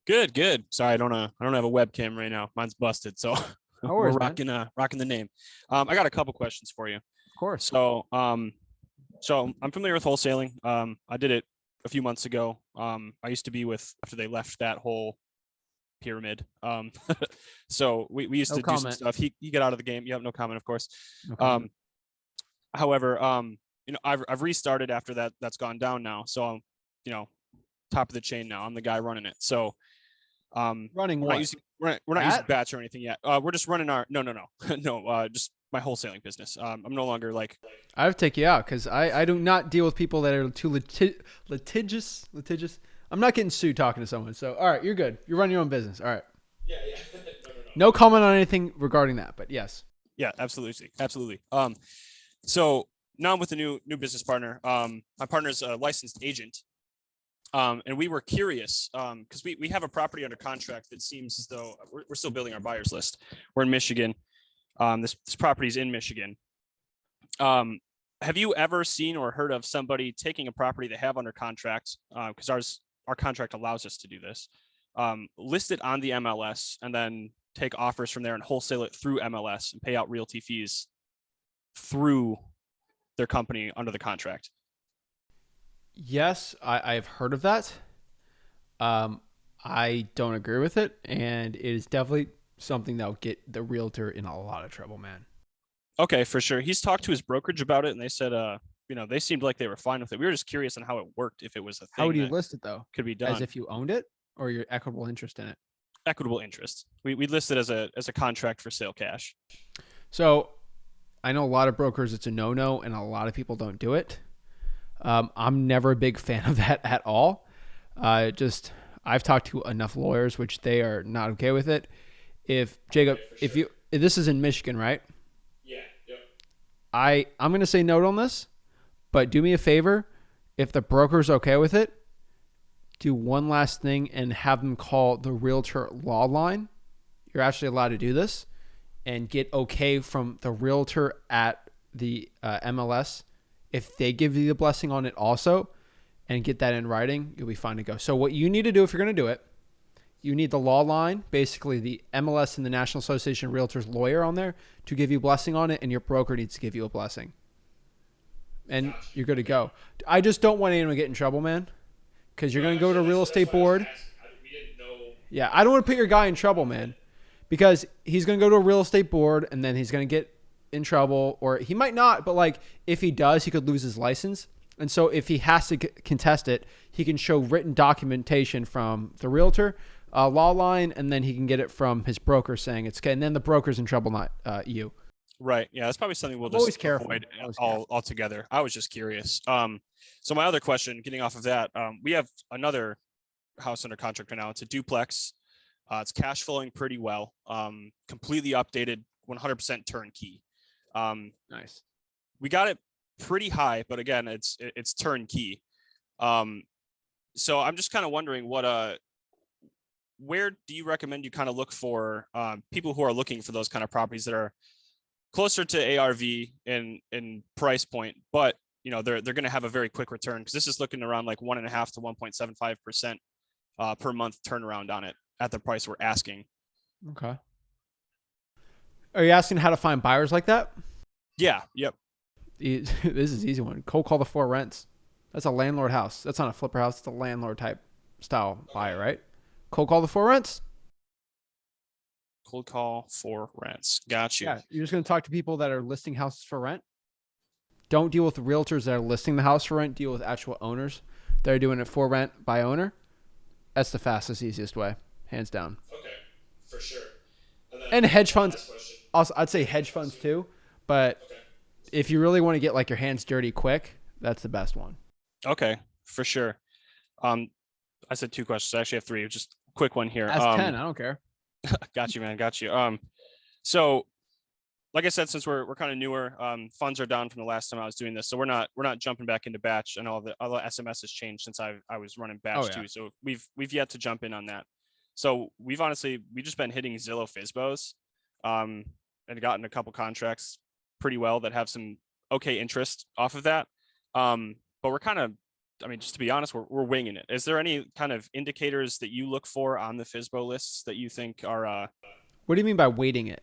Good, good. Sorry, I don't have a webcam right now. Mine's busted, so No worries, we're rocking the name. I got a couple questions for you. Of course. So I'm familiar with wholesaling. I did it a few months ago. I used to be with after they left that whole pyramid. So we used No to do some comment. stuff. He got out of the game. You have no comment, of course. No comment. However, I've restarted after that. That's gone down now. So I'm, top of the chain now. I'm the guy running it. So Running we're what? not using batch or anything yet. We're just running our no just my wholesaling business. I'm no longer like I have to take you out because I do not deal with people that are too litigious. I'm not getting sued talking to someone. So, all right, you're good. You're running your own business. All right. yeah. No comment on anything regarding that, but yes. Yeah, absolutely. So now I'm with a new business partner. My partner's a licensed agent. And we were curious because we have a property under contract that seems as though we're still building our buyers list. We're in Michigan. This property is in Michigan. Have you ever seen or heard of somebody taking a property they have under contract? Because our contract allows us to do this. List it on the MLS and then take offers from there and wholesale it through MLS and pay out realty fees through their company under the contract. Yes, I've heard of that. I don't agree with it, and it is definitely something that will get the realtor in a lot of trouble, man. Okay, for sure. He's talked to his brokerage about it, and they said, they seemed like they were fine with it. We were just curious on how it worked, if it was a thing. How would you that list it though? could be done As if you owned it, or your equitable interest in it? equitable interest. We listed as a contract for sale cash. So I know a lot of brokers, it's a no-no, and a lot of people don't do it. I'm never a big fan of that at all. I've talked to enough lawyers, which they are not okay with it. If Jacob, if this is in Michigan, right? Yeah. Yep. I'm going to say no on this, but do me a favor. If the broker's okay with it, do one last thing and have them call the realtor law line. You're actually allowed to do this and get okay from the realtor at the MLS. If they give you the blessing on it also and get that in writing, you'll be fine to go. So what you need to do if you're going to do it, you need the law line, basically the MLS and the National Association of Realtors lawyer on there to give you a blessing on it, and your broker needs to give you a blessing. And you're good to go. I just don't want anyone to get in trouble, man, because you're going to go to a real estate board. Yeah, I don't want to put your guy in trouble, man, because he's going to go to a real estate board, and then he's going to get in trouble, or he might not, but like if he does, he could lose his license. And so if he has to contest it, he can show written documentation from the realtor, law line, and then he can get it from his broker saying it's okay. And then the broker's in trouble, not you. Right. Yeah, that's probably something we'll I'm always just careful. avoid Always careful. altogether. I was just curious. So my other question, getting off of that, we have another house under contract right now. It's a duplex. It's cash flowing pretty well. Completely updated, 100% turnkey. Nice. We got it pretty high, but again, it's turnkey. So I'm just kind of wondering where do you recommend you kind of look for people who are looking for those kind of properties that are closer to ARV in price point, but they're going to have a very quick return, because this is looking around like 1.5 to 1.75% per month turnaround on it at the price we're asking. Okay. Are you asking how to find buyers like that? Yeah. Yep. This is an easy one. Cold call the 4 rents. That's a landlord house. That's not a flipper house. It's a landlord type style buyer, right? Cold call the 4 rents. Cold call for rents. Got you. Yeah, you're just going to talk to people that are listing houses for rent. Don't deal with realtors that are listing the house for rent. Deal with actual owners that are doing it for rent by owner. That's the fastest, easiest way, hands down. Okay, for sure. And hedge funds. Also, I'd say hedge funds too. But if you really want to get like your hands dirty quick, that's the best one. Okay, for sure. I said 2 questions. I actually have 3. Just a quick one here. That's 10. I don't care. Got you, man. Got you. So like I said, since we're kind of newer, funds are down from the last time I was doing this. So we're not jumping back into batch, and all the SMS has changed since I was running batch too. So we've yet to jump in on that. So we've just been hitting Zillow Fizbos, and gotten a couple contracts pretty well that have some okay interest off of that. But we're kind of, just to be honest, we're winging it. Is there any kind of indicators that you look for on the Fizbo lists that you think are? What do you mean by waiting it?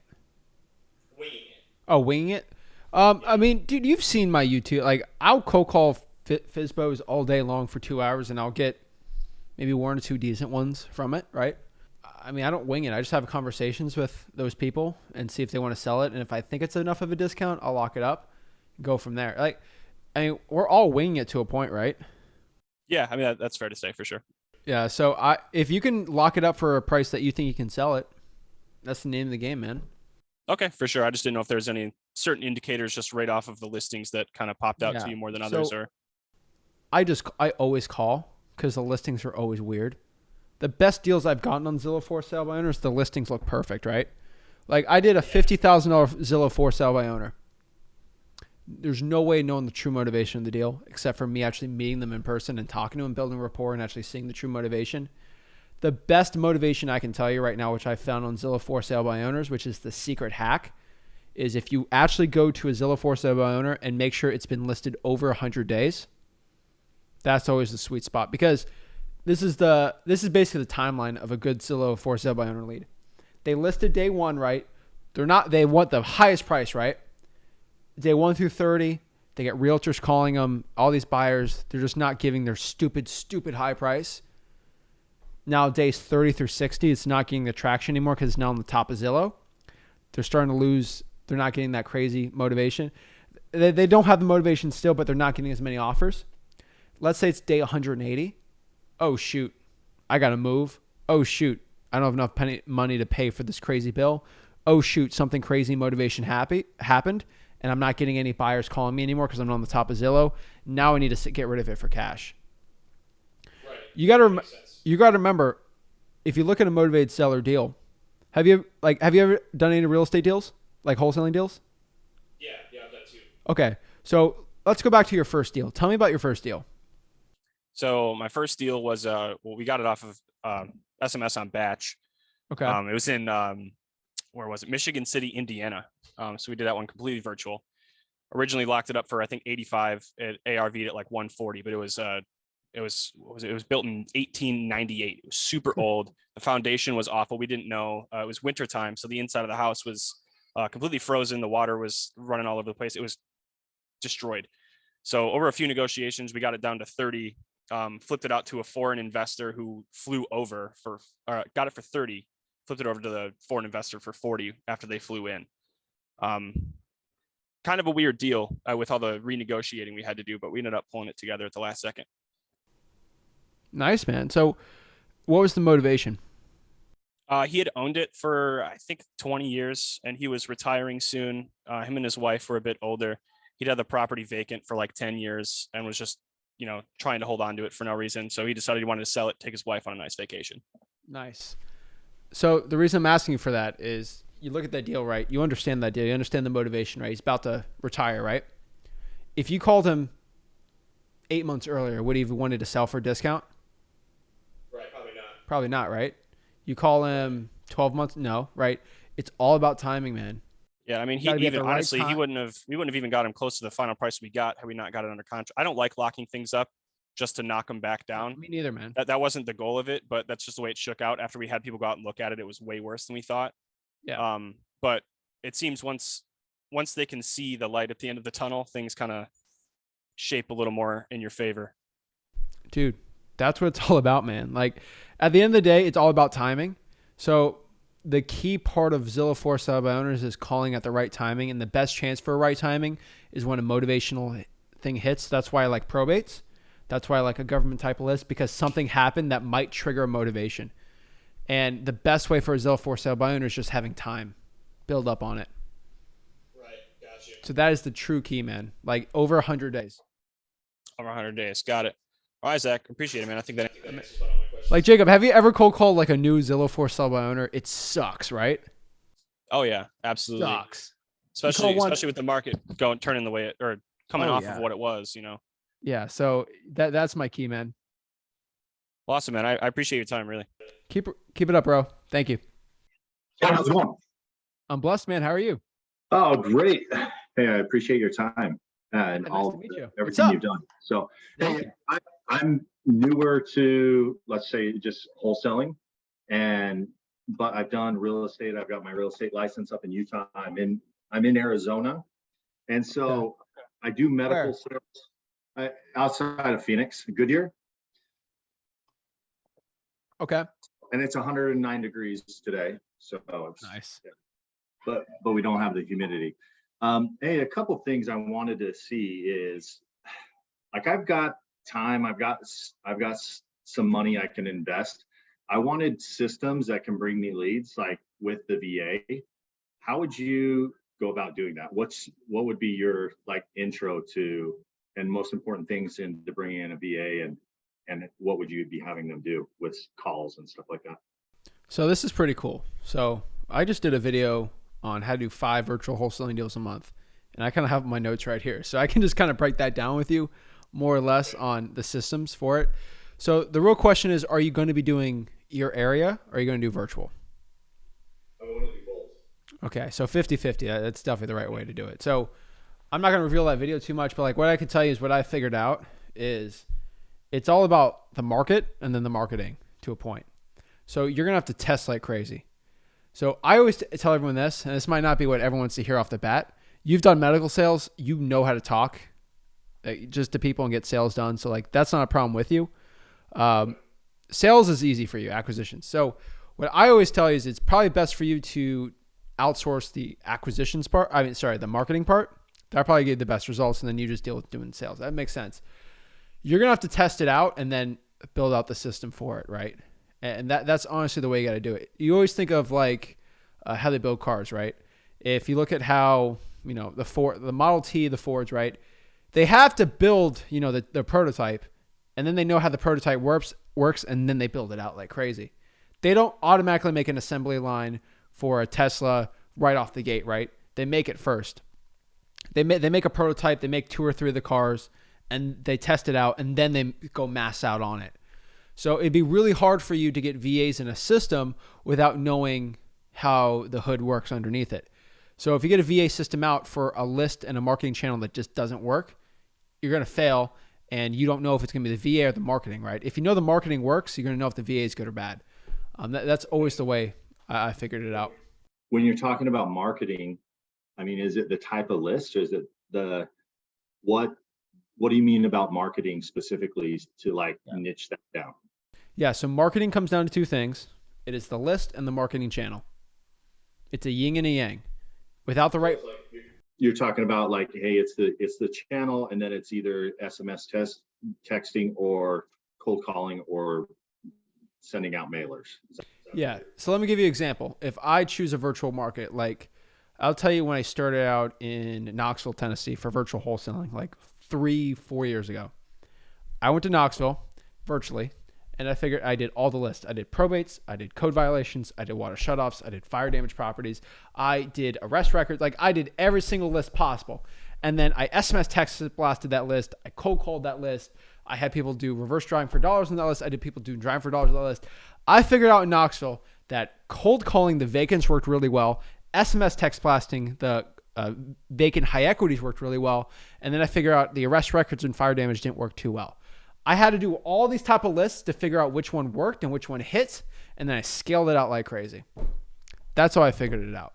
Winging it. Oh, winging it? Dude, you've seen my YouTube. Like, I'll cold call Fizbos all day long for 2 hours, and I'll get maybe 1 or 2 decent ones from it, right? I don't wing it. I just have conversations with those people and see if they want to sell it. And if I think it's enough of a discount, I'll lock it up and go from there. We're all winging it to a point, right? Yeah, that's fair to say for sure. Yeah, so if you can lock it up for a price that you think you can sell it, that's the name of the game, man. Okay, for sure. I just didn't know if there's any certain indicators just right off of the listings that kind of popped out to you more than others. Or I always call because the listings are always weird. The best deals I've gotten on Zillow for sale by owners, the listings look perfect, right? Like I did a $50,000 Zillow for sale by owner. There's no way knowing the true motivation of the deal except for me actually meeting them in person and talking to them, building rapport, and actually seeing the true motivation. The best motivation I can tell you right now, which I found on Zillow for sale by owners, which is the secret hack, is if you actually go to a Zillow for sale by owner and make sure it's been listed over 100 days, that's always the sweet spot, because this is basically the timeline of a good Zillow for sale by owner lead. They listed day 1, right? They want the highest price, right? Day 1 through 30, they get realtors calling them, all these buyers, they're just not giving their stupid high price. Now days 30 through 60, it's not getting the traction anymore because it's now on the top of Zillow. They're starting to lose. They're not getting that crazy motivation. They don't have the motivation still, but they're not getting as many offers. Let's say it's day 180. Oh, shoot. I got to move. Oh, shoot. I don't have enough money to pay for this crazy bill. Oh, shoot. Something crazy motivation happened, and I'm not getting any buyers calling me anymore because I'm on the top of Zillow. Now I need to get rid of it for cash. right. You got to remember, if you look at a motivated seller deal, have you ever done any real estate deals, like wholesaling deals? Yeah, I've done too. Okay, so let's go back to your first deal. Tell me about your first deal. So my first deal was we got it off of SMS on batch. Okay. It was in where was it? Michigan City, Indiana. So we did that one completely virtual. Originally locked it up for I think 85 at ARV at like 140, but it was built in 1898. It was super old. The foundation was awful. We didn't know. It was wintertime, so the inside of the house was completely frozen. The water was running all over the place. It was destroyed. So over a few negotiations, we got it down to 30. Flipped it out to a foreign investor who flew over got it for 30. Flipped it over to the foreign investor for 40 after they flew in. kind of a weird deal with all the renegotiating we had to do, but we ended up pulling it together at the last second. Nice, man. So what was the motivation? He had owned it for, I think, 20 years, and he was retiring soon. Him and his wife were a bit older. He'd had the property vacant for like 10 years and was just, trying to hold on to it for no reason. So he decided he wanted to sell it, take his wife on a nice vacation. Nice. So the reason I'm asking you for that is you look at that deal, right? You understand that deal. You understand the motivation, right? He's about to retire, right? If you called him 8 months earlier, would he have wanted to sell for a discount? Right, probably not. Probably not, right? You call him 12 months, no, right? It's all about timing, man. Yeah, I mean, Gotta be at even the right honestly, time. we wouldn't have even got him close to the final price we got had we not got it under contract. I don't like locking things up just to knock them back down. Me neither, man. That wasn't the goal of it, but that's just the way it shook out. After we had people go out and look at it, it was way worse than we thought. Yeah. But it seems once they can see the light at the end of the tunnel, things kind of shape a little more in your favor. Dude, that's what it's all about, man. Like at the end of the day, it's all about timing. So the key part of Zillow for sale by owners is calling at the right timing, and the best chance for right timing is when a motivational thing hits. That's why I like probates. That's why I like a government type of list, because something happened that might trigger a motivation. And the best way for a Zillow for sale by owner is just having time, build up on it. Right, gotcha. So that is the true key, man. Like over 100 days. Over 100 days, got it. All right, Zach, appreciate it, man. I think that answers all my questions. Like Jacob, have you ever cold called like a new Zillow for sale by owner? It sucks, right? Oh yeah, absolutely. Sucks. Especially with the market turning the way it, or coming off yeah. of what it was, Yeah, so that's my key, man. Awesome, man. I appreciate your time, really. Keep it up, bro. Thank you. Yeah, how's it going? I'm blessed, man. How are you? Oh, great. Hey, I appreciate your time and Nice all to meet you. What's everything up? you've done. So, Thank hey, I'm newer to, let's say, just wholesaling, but I've done real estate. I've got my real estate license up in Utah. I'm in Arizona, and so I do medical sales outside of Phoenix, Goodyear. Okay. And it's 109 degrees today, so it's Nice. but we don't have the humidity. Hey, a couple things I wanted to see is, like, I've got time, I've got some money I can invest. I wanted systems that can bring me leads, like with the VA. How would you go about doing that? What would be your like intro to and most important things to bringing in a VA, and what would you be having them do with calls and stuff like that? So this is pretty cool. So I just did a video on how to do 5 virtual wholesaling deals a month, and I kind of have my notes right here. So I can just kind of break that down with you more or less on the systems for it. So the real question is, are you going to be doing your area, or are you going to do virtual? I want to do both. Okay, so 50-50, that's definitely the right way to do it. So I'm not going to reveal that video too much, but like what I can tell you is what I figured out is it's all about the market and then the marketing to a point. So you're going to have to test like crazy. So I always tell everyone this, and this might not be what everyone wants to hear off the bat. You've done medical sales. You know how to talk just to people and get sales done. So like that's not a problem with you. Sales is easy for you, acquisitions. So what I always tell you is it's probably best for you to outsource the acquisitions part. The marketing part. That'll probably get the best results, and then you just deal with doing sales. That makes sense. You're going to have to test it out and then build out the system for it, right? And that's honestly the way you got to do it. You always think of like how they build cars, right? If you look at how, the Model T, the Fords, right? They have to build, the prototype, and then they know how the prototype works, and then they build it out like crazy. They don't automatically make an assembly line for a Tesla right off the gate, right? They make it first. They make a prototype, they make 2 or 3 of the cars, and they test it out, and then they go mass out on it. So it'd be really hard for you to get VAs in a system without knowing how the hood works underneath it. So if you get a VA system out for a list and a marketing channel that just doesn't work, you're going to fail, and you don't know if it's going to be the VA or the marketing, right? If you know the marketing works, you're going to know if the VA is good or bad. That's always the way I figured it out. When you're talking about marketing, I mean, is it the type of list, or is it what do you mean about marketing specifically to like niche that down? Yeah, so marketing comes down to 2 things. It is the list and the marketing channel. It's a yin and a yang. Without the right, You're talking about like, hey, it's the channel, and then it's either SMS texting or cold calling or sending out mailers. Yeah. So let me give you an example. If I choose a virtual market, like I'll tell you when I started out in Knoxville, Tennessee for virtual wholesaling, like 3-4 years ago, I went to Knoxville virtually and I figured I did all the lists. I did probates, I did code violations, I did water shutoffs, I did fire damage properties, I did arrest records. Like I did every single list possible. And then I SMS text blasted that list. I cold called that list. I had people do reverse driving for dollars on that list. I did people do driving for dollars on that list. I figured out in Knoxville that cold calling the vacants worked really well. SMS text blasting the vacant high equities worked really well. And then I figured out the arrest records and fire damage didn't work too well. I had to do all these type of lists to figure out which one worked and which one hit. And then I scaled it out like crazy. That's how I figured it out.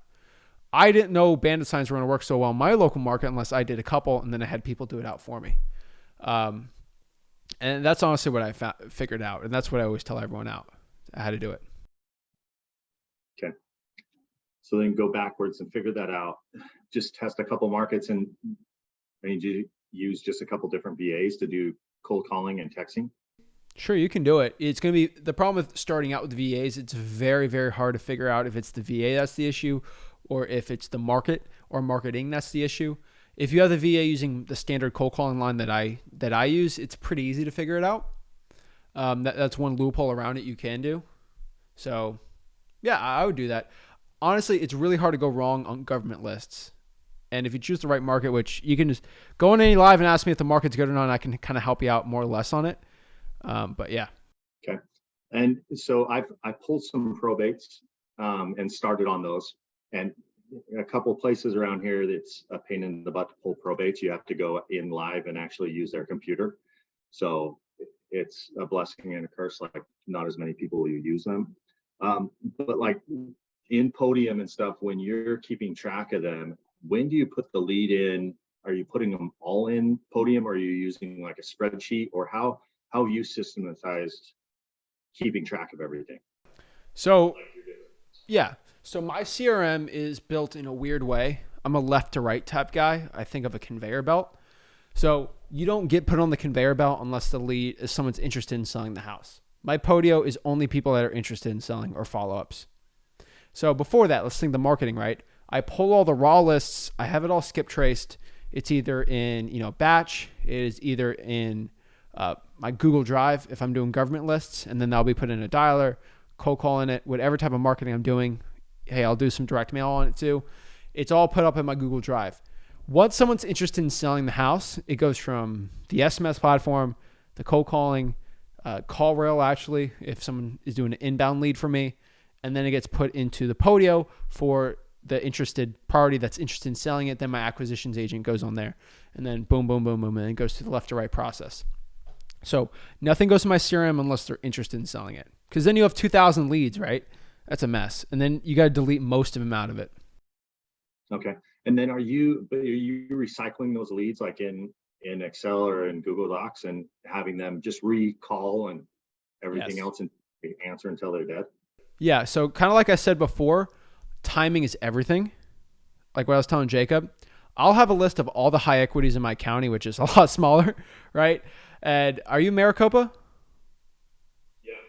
I didn't know bandit signs were going to work so well in my local market unless I did a couple and then I had people do it out for me. And that's honestly what I figured out. And that's what I always tell everyone out. How to do it. Okay. So then go backwards and figure that out. Just test a couple markets and you use just a couple different VAs to do cold calling and texting. Sure, you can do it. It's going to be the problem with starting out with VAs. It's very, very hard to figure out if it's the VA that's the issue or if it's the market or marketing that's the issue. If you have the VA using the standard cold calling line that I use, it's pretty easy to figure it out. That's one loophole around it you can do. So, yeah, I would do that. Honestly, it's really hard to go wrong on government lists. And if you choose the right market, which you can just go on any live and ask me if the market's good or not, and I can kind of help you out more or less on it. But yeah. Okay. And so I pulled some probates and started on those. And a couple places around here that's a pain in the butt to pull probates. You have to go in live and actually use their computer. So it's a blessing and a curse. Like not as many people use them. But like in Podium and stuff, when you're keeping track of them, when do you put the lead in? Are you putting them all in Podium, or are you using like a spreadsheet, or how have you systematized keeping track of everything? So, yeah. So my CRM is built in a weird way. I'm a left to right type guy. I think of a conveyor belt. So you don't get put on the conveyor belt unless the lead is someone's interested in selling the house. My Podio is only people that are interested in selling or follow-ups. So before that, let's think the marketing, right? I pull all the raw lists. I have it all skip traced. It's either in, batch. It is either in my Google Drive if I'm doing government lists, and then that'll be put in a dialer, cold calling it, whatever type of marketing I'm doing. Hey, I'll do some direct mail on it too. It's all put up in my Google Drive. Once someone's interested in selling the house, it goes from the SMS platform, the cold calling, call rail actually, if someone is doing an inbound lead for me, and then it gets put into the Podio for the interested party that's interested in selling it. Then my acquisitions agent goes on there, and then boom, boom, boom, boom, and it goes to the left to right process. So nothing goes to my CRM unless they're interested in selling it. Because then you have 2,000 leads, right? That's a mess. And then you got to delete most of them out of it. Okay. And then are you recycling those leads like in Excel or in Google Docs and having them just recall and everything else and answer until they're dead? Yeah. So kind of like I said before, timing is everything. Like what I was telling Jacob, I'll have a list of all the high equities in my county, which is a lot smaller, right? And are you Maricopa?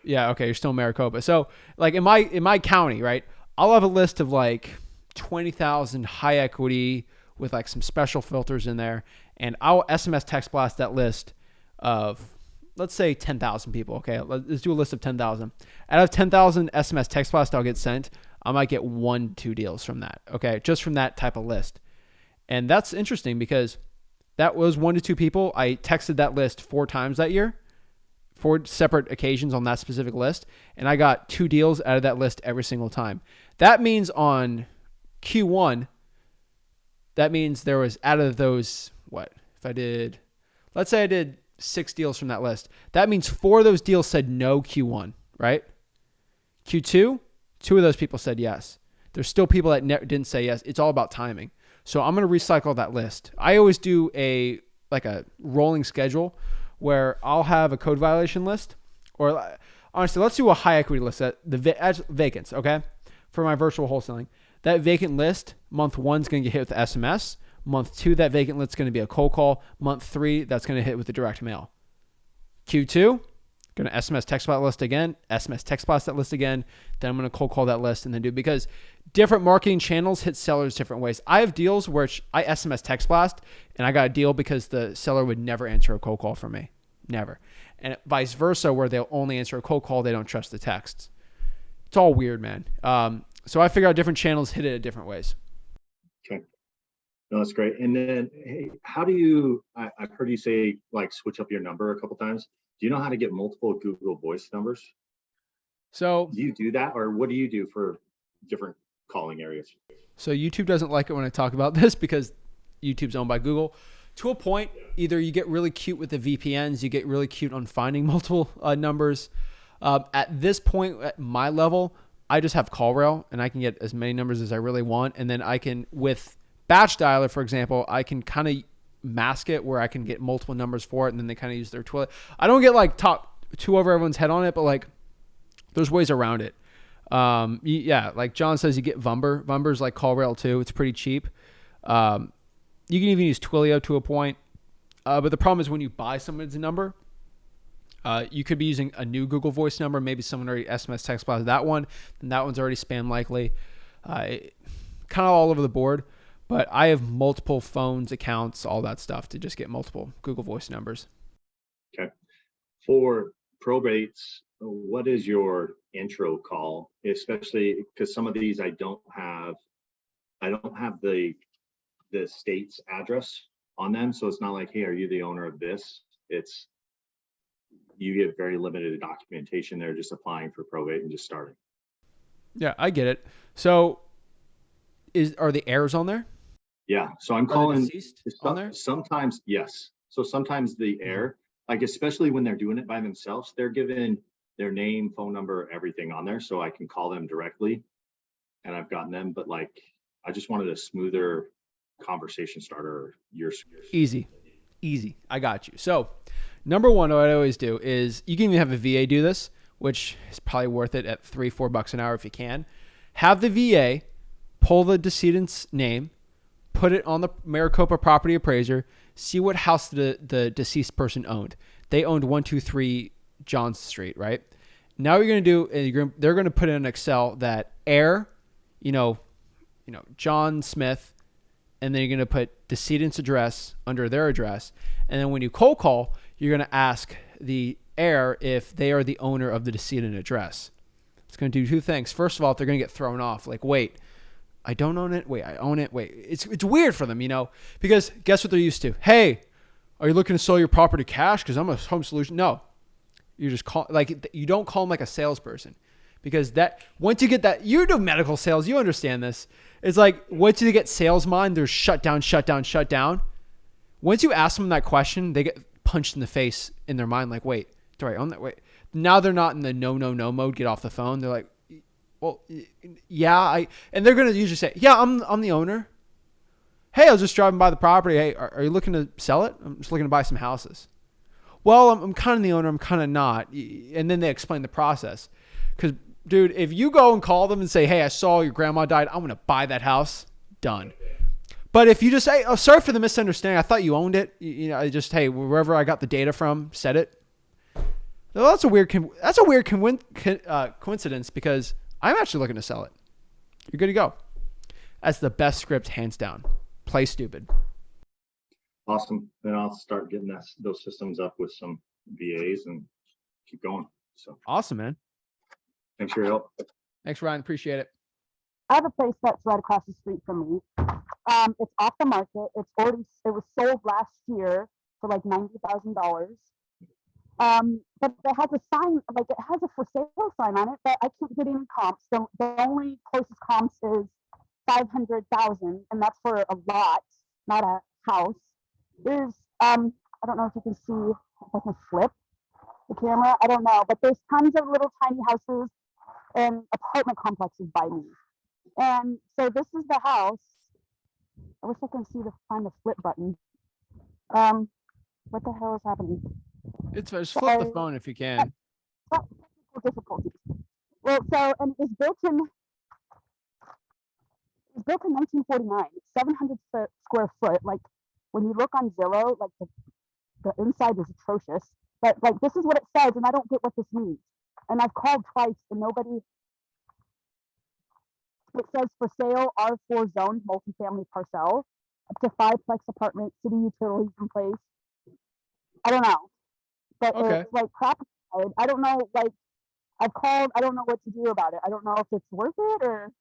Yeah. Okay. You're still Maricopa. So like in my county, right? I'll have a list of like 20,000 high equity with like some special filters in there. And I'll SMS text blast that list of, let's say 10,000 people. Okay. Let's do a list of 10,000. Out of 10,000 SMS text blast I'll get sent, I might get 1-2 deals from that. Okay. Just from that type of list. And that's interesting because that was 1 to 2 people. I texted that list 4 times that year, 4 separate occasions on that specific list. And I got 2 deals out of that list every single time. That means on Q1, that means there was out of those, let's say I did 6 deals from that list. That means 4 of those deals said no Q1, right? Q2, 2 of those people said yes. There's still people that didn't say yes. It's all about timing. So I'm going to recycle that list. I always do a rolling schedule where I'll have a code violation list, or honestly, let's do a high equity list as vacants, okay? For my virtual wholesaling. That vacant list, month 1 is going to get hit with SMS. Month 2, that vacant list's going to be a cold call. Month 3, that's going to hit with the direct mail. Q2, going to SMS text blast list again, SMS text blast that list again. Then I'm going to cold call that list and then do, because different marketing channels hit sellers different ways. I have deals where I SMS text blast and I got a deal because the seller would never answer a cold call from me. Never. And vice versa, where they'll only answer a cold call. They don't trust the texts. It's all weird, man. So I figure out different channels hit it at different ways. Okay. No, that's great. And then, hey, how do you, I've heard you say like switch up your number a couple times. Do you know how to get multiple Google Voice numbers? So Do you do that, or what do you do for different calling areas? So YouTube doesn't like it when I talk about this because YouTube's owned by Google. To a point, either you get really cute with the VPNs, you get really cute on finding multiple numbers. At this point, at my level, I just have CallRail and I can get as many numbers as I really want. And then I can, with Batch Dialer, for example, I can kind of mask it where I can get multiple numbers for it. And then they kind of use their toilet. I don't get like top 2 over everyone's head on it, but like there's ways around it. Yeah, like John says, you get Vumber. Vumber's like CallRail too. It's pretty cheap. You can even use Twilio to a point. But the problem is when you buy someone's number, you could be using a new Google Voice number. Maybe someone already SMS text blasted that one, and that one's already spam likely. Kind of all over the board. But I have multiple phones, accounts, all that stuff to just get multiple Google Voice numbers. Okay. For probates, what is your intro call? Especially because some of these I don't have the state's address on them. So it's not like, hey, are you the owner of this? It's, you get very limited documentation there, just applying for probate and just starting. Yeah, I get it. So are the heirs on there? Yeah. So I'm calling on there? Sometimes, yes. So sometimes the heir, like, especially when they're doing it by themselves, they're given their name, phone number, everything on there. So I can call them directly and I've gotten them, but like, I just wanted a smoother conversation starter. Easy. I got you. So number one, what I always do is you can even have a VA do this, which is probably worth it at $3-4 an hour if you can. Have the VA pull the decedent's name, put it on the Maricopa property appraiser, see what house the deceased person owned. They owned 123 John Street, right? Now you're going to do, they're going to put in an Excel that heir, John Smith, and then you're going to put decedent's address under their address. And then when you cold call, you're going to ask the heir if they are the owner of the decedent address. It's going to do 2 things. First of all, they're going to get thrown off. Like, wait, I don't own it. Wait, I own it. Wait, it's weird for them, because guess what they're used to? Hey, are you looking to sell your property cash? Because I'm a home solution. No, you just call, like, you don't call them like a salesperson, because that, once you get that, you do medical sales, you understand this. It's like, once you get sales mind, there's shut down. Once you ask them that question, they get punched in the face in their mind. Like, wait, do I own that? Wait, now they're not in the no mode. Get off the phone. They're like, well, yeah, and they're going to usually say, yeah, I'm the owner. Hey, I was just driving by the property. Hey, are you looking to sell it? I'm just looking to buy some houses. Well, I'm kind of the owner. I'm kind of not. And then they explain the process. Because, dude, if you go and call them and say, hey, I saw your grandma died, I'm going to buy that house, done. But if you just say, oh, sorry for the misunderstanding, I thought you owned it. I just, hey, wherever I got the data from, said it. Well, that's a weird coincidence, because I'm actually looking to sell it. You're good to go. That's the best script, hands down. Play stupid. Awesome. Then I'll start getting those systems up with some VAs and keep going. So awesome, man. Thanks for your help. Thanks, Ryan. Appreciate it. I have a place that's right across the street from me. It's off the market. It was sold last year for like $90,000. But it has a sign, like it has a for sale sign on it, but I can't get any comps. So the only closest comps is 500,000, and that's for a lot, not a house. There's I don't know if you can see if I can flip the camera. I don't know, but there's tons of little tiny houses and apartment complexes by me. And so this is the house. I wish I can find the flip button. What the hell is happening? It's just flip the phone if you can. Technical difficulties. Well, so, and it's built in It was built in 1949. It's 700 square foot. Like when you look on Zillow, like the inside is atrocious. But like this is what it says, and I don't get what this means. And I've called twice, and nobody. It says for sale R4 zoned multifamily parcel, up to 5-plex apartments, city utilities in place. I don't know, but Okay. it's like property. I don't know. Like I've called. I don't know what to do about it. I don't know if it's worth it or.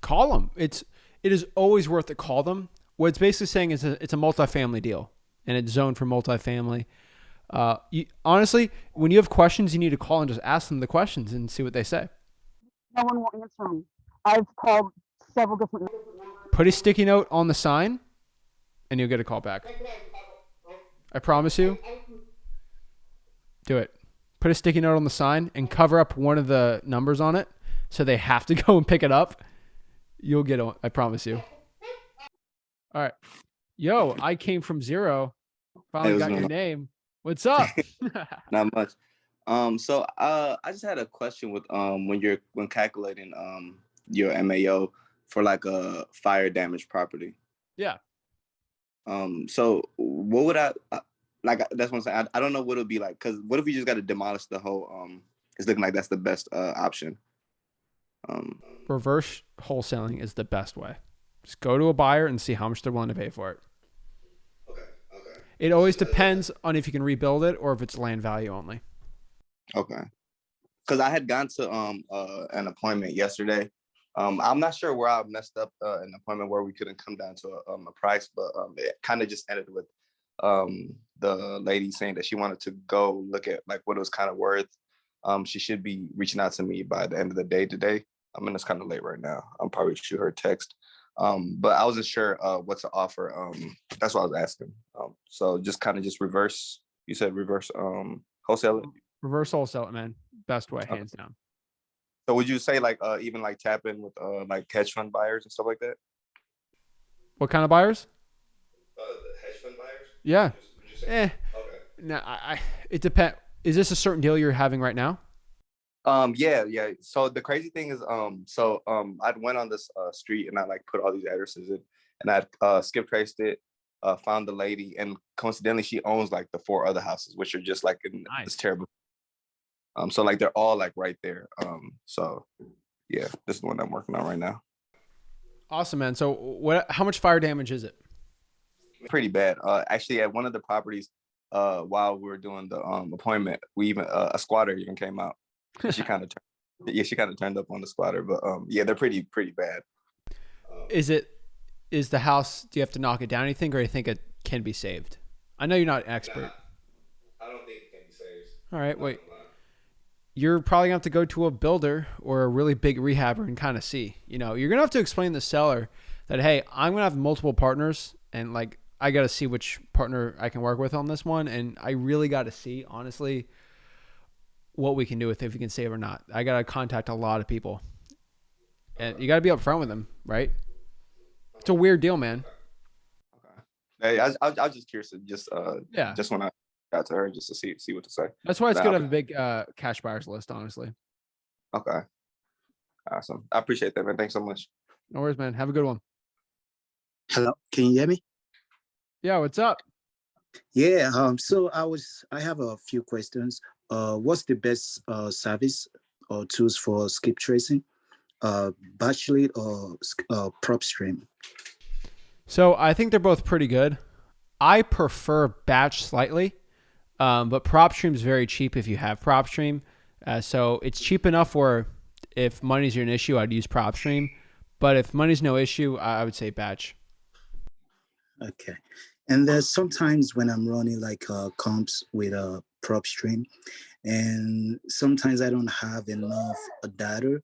Call them. It is always worth to call them. What it's basically saying is it's a multifamily deal, and it's zoned for multifamily. Honestly, when you have questions, you need to call and just ask them the questions and see what they say. No one will answer me. I've called several different. Put a sticky note on the sign, and you'll get a call back. I promise you. Do it. Put a sticky note on the sign and cover up one of the numbers on it, so they have to go and pick it up. You'll get it. I promise you. All right. Yo, I came from zero. Finally got your name. What's up? Not much. I just had a question with when calculating your MAO for like a fire damage property. Yeah. So what would I like? That's what I'm saying. I don't know what it'll be like, because what if we just got to demolish the whole? It's looking like that's the best option. Reverse wholesaling is the best way. Just go to a buyer and see how much they're willing to pay for it. Okay. It always depends on if you can rebuild it or if it's land value only. Okay. Because I had gone to an appointment yesterday. I'm not sure where I messed up an appointment where we couldn't come down to a price, but it kind of just ended with the lady saying that she wanted to go look at like what it was kind of worth. She should be reaching out to me by the end of the day today. I mean, it's kind of late right now. I'll probably shoot her a text. But I wasn't sure what to offer. That's what I was asking. So just kind of just reverse. You said reverse wholesale it? Reverse wholesale it, man. Best way, hands down. So would you say like even like tap in with like hedge fund buyers and stuff like that? What kind of buyers? The hedge fund buyers? Yeah. Okay. No, it depends. Is this a certain deal you're having right now? Yeah. So the crazy thing is, I'd went on this street and I like put all these addresses in, and I skip traced it, found the lady, and coincidentally she owns like the 4 other houses, which are just like in this terrible. So like they're all like right there. So yeah, this is the one I'm working on right now. Awesome, man. So how much fire damage is it? Pretty bad. Actually, at one of the properties, while we were doing the appointment, we even a squatter even came out. She kind of turned up on the squatter, but yeah, they're pretty bad. Is the house? Do you have to knock it down? You think, or you think it can be saved? I know you're not an expert. I don't think it can be saved. All right, wait. You're probably gonna have to go to a builder or a really big rehabber and kind of see. You know, you're gonna have to explain to the seller that, hey, I'm gonna have multiple partners, and like I gotta see which partner I can work with on this one, and I really gotta see, honestly, what we can do with it, if we can save or not. I gotta contact a lot of people, and you gotta be upfront with them, right? It's a weird deal, man. Okay. Hey, I was just curious, just when I got to her, just to see what to say. That's why it's good to have a big cash buyers list, honestly. Okay. Awesome. I appreciate that, man. Thanks so much. No worries, man. Have a good one. Hello, can you hear me? Yeah, what's up? Yeah, so I have a few questions. What's the best service or tools for skip tracing? Batchlet or PropStream? So I think they're both pretty good. I prefer Batch slightly, but PropStream is very cheap if you have PropStream. So it's cheap enough where if money's an issue, I'd use PropStream. But if money's no issue, I would say Batch. Okay. And there's sometimes when I'm running like comps with a PropStream, and sometimes I don't have enough data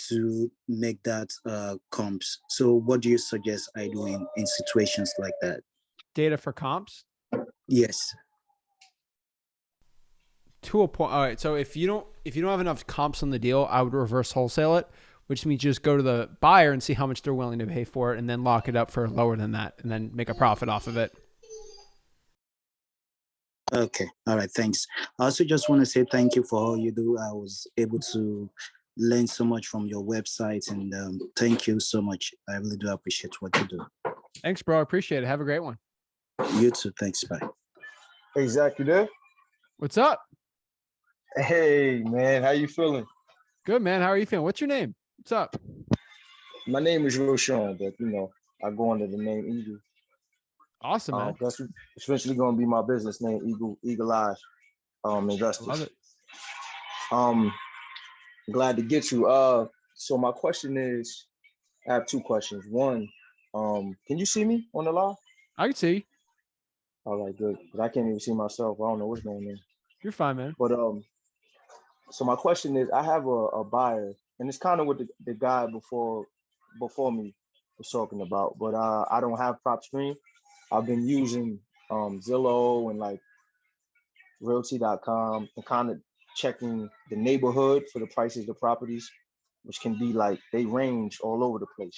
to make that comps. So what do you suggest I do in situations like that? Data for comps? Yes. To a point. All right. So if you don't have enough comps on the deal, I would reverse wholesale it, which means just go to the buyer and see how much they're willing to pay for it, and then lock it up for lower than that, and then make a profit off of it. Okay. All right. Thanks. I also just want to say thank you for all you do. I was able to learned so much from your website, and thank you so much. I really do appreciate what you do. Thanks, bro. I appreciate it. Have a great one. You too. Thanks. Bye. Hey, Zach, you there? What's up? Hey, man, how you feeling? Good, man. How are you feeling? What's your name? What's up? My name is Roshan, but I go under the name Eagle. Awesome, man. That's eventually going to be my business name, Eagle Eyes Investors. Love it. Glad to get you. So my question is, I have two questions. One, can you see me on the live? I can see. All right, good. But I can't even see myself. I don't know what's going on. You're fine, man. But so my question is, I have a buyer, and it's kind of what the guy before me was talking about. But I don't have PropStream. I've been using Zillow and like Realty.com and kind of checking the neighborhood for the prices of the properties, which can be like they range all over the place.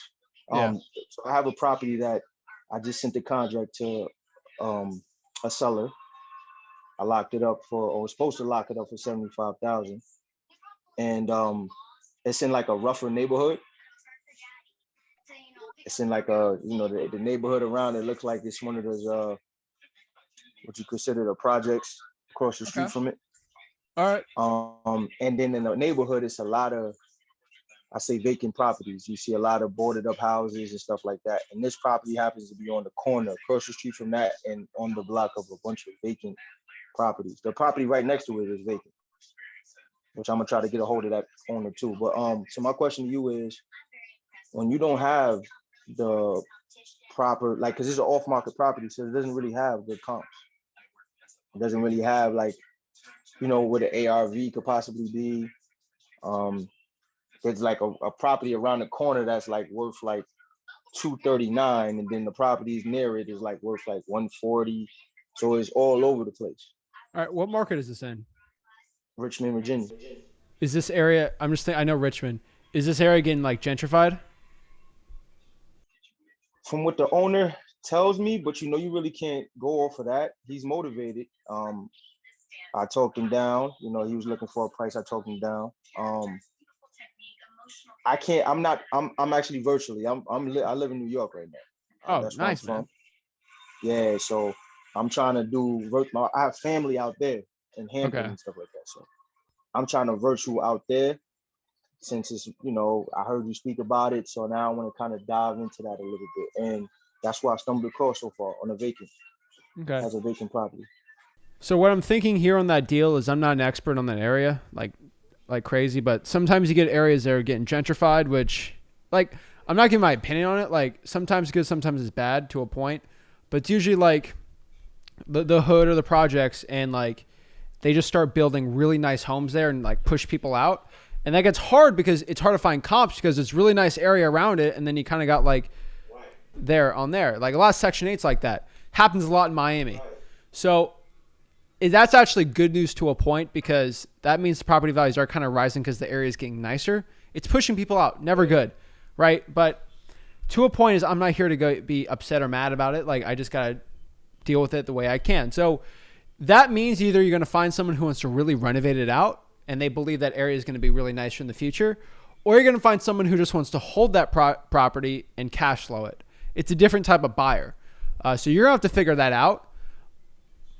Yeah. So I have a property that I just sent the contract to a seller. I locked it up or was supposed to lock it up for 75,000, and it's in like a rougher neighborhood. It's in like the neighborhood around it looks like it's one of those what you consider the projects across the street from it. All right. And then in the neighborhood, it's a lot of, I say, vacant properties. You see a lot of boarded up houses and stuff like that. And this property happens to be on the corner across the street from that and on the block of a bunch of vacant properties. The property right next to it is vacant, which I'm gonna try to get a hold of that owner too. But so my question to you is, when you don't have the proper, like, because it's an off-market property, so it doesn't really have good comps. It doesn't really have like, what an ARV could possibly be. There's like a property around the corner that's like worth like 239, and then the properties near it is like worth like 140. So it's all over the place. All right. What market is this in? Richmond, Virginia. Is this area? I'm just thinking. I know Richmond. Is this area getting like gentrified? From what the owner tells me, but you really can't go off of that. He's motivated. I talked him down. He was looking for a price. I talked him down. I can't. I'm actually virtually. I live in New York right now. Oh, That's nice, where I'm man. from. Yeah, so I'm trying to do. I have family out there in Hampton Okay. and stuff like that. So I'm trying to virtual out there. Since it's, I heard you speak about it, so now I want to kind of dive into that a little bit, and that's why I stumbled across so far on a vacant, as a vacant property. So what I'm thinking here on that deal is I'm not an expert on that area, like crazy, but sometimes you get areas that are getting gentrified, which, like, I'm not giving my opinion on it. Like, sometimes it's good, sometimes it's bad to a point, but it's usually like the hood or the projects, and like they just start building really nice homes there and like push people out. And that gets hard because it's hard to find comps because it's really nice area around it. And then you kind of got like there. Like a lot of Section 8s like that. Happens a lot in Miami. So that's actually good news to a point because that means the property values are kind of rising because the area is getting nicer. It's pushing people out. Never good, right? But to a point is I'm not here to go be upset or mad about it. Like I just got to deal with it the way I can. So that means either you're going to find someone who wants to really renovate it out and they believe that area is going to be really nice in the future, or you're going to find someone who just wants to hold that property and cash flow it. It's a different type of buyer. So you're going to have to figure that out.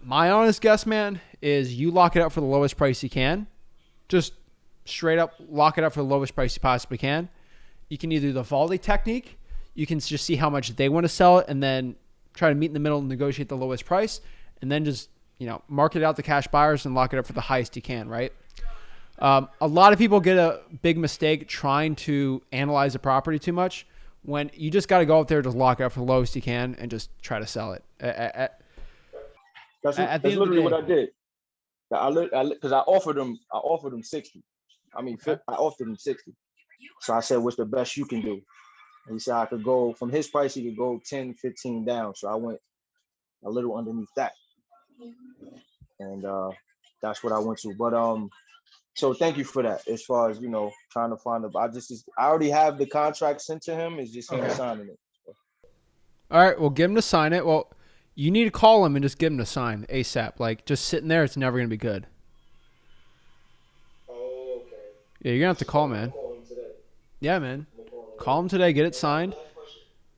My honest guess, man, is you lock it up for the lowest price you can. Just straight up lock it up for the lowest price you possibly can. You can either do the volley technique. You can just see how much they want to sell it and then try to meet in the middle and negotiate the lowest price, and then just, market it out to cash buyers and lock it up for the highest you can, right? A lot of people get a big mistake trying to analyze a property too much when you just got to go out there, just lock it up for the lowest you can and just try to sell it. That's literally what I did. Because I offered them 60. I offered him 60. So I said, what's the best you can do? And he said I could go, from his price, he could go 10, 15 down. So I went a little underneath that. And that's what I went to. But so thank you for that. As far as, trying to find I already have the contract sent to him. It's just him signing it. All right. Well, give him to sign it. Well, you need to call him and just give him to sign ASAP. Like just sitting there, it's never going to be good. Oh, okay. Yeah, you're gonna have to call, man. Yeah, man. Call him today. Get it signed.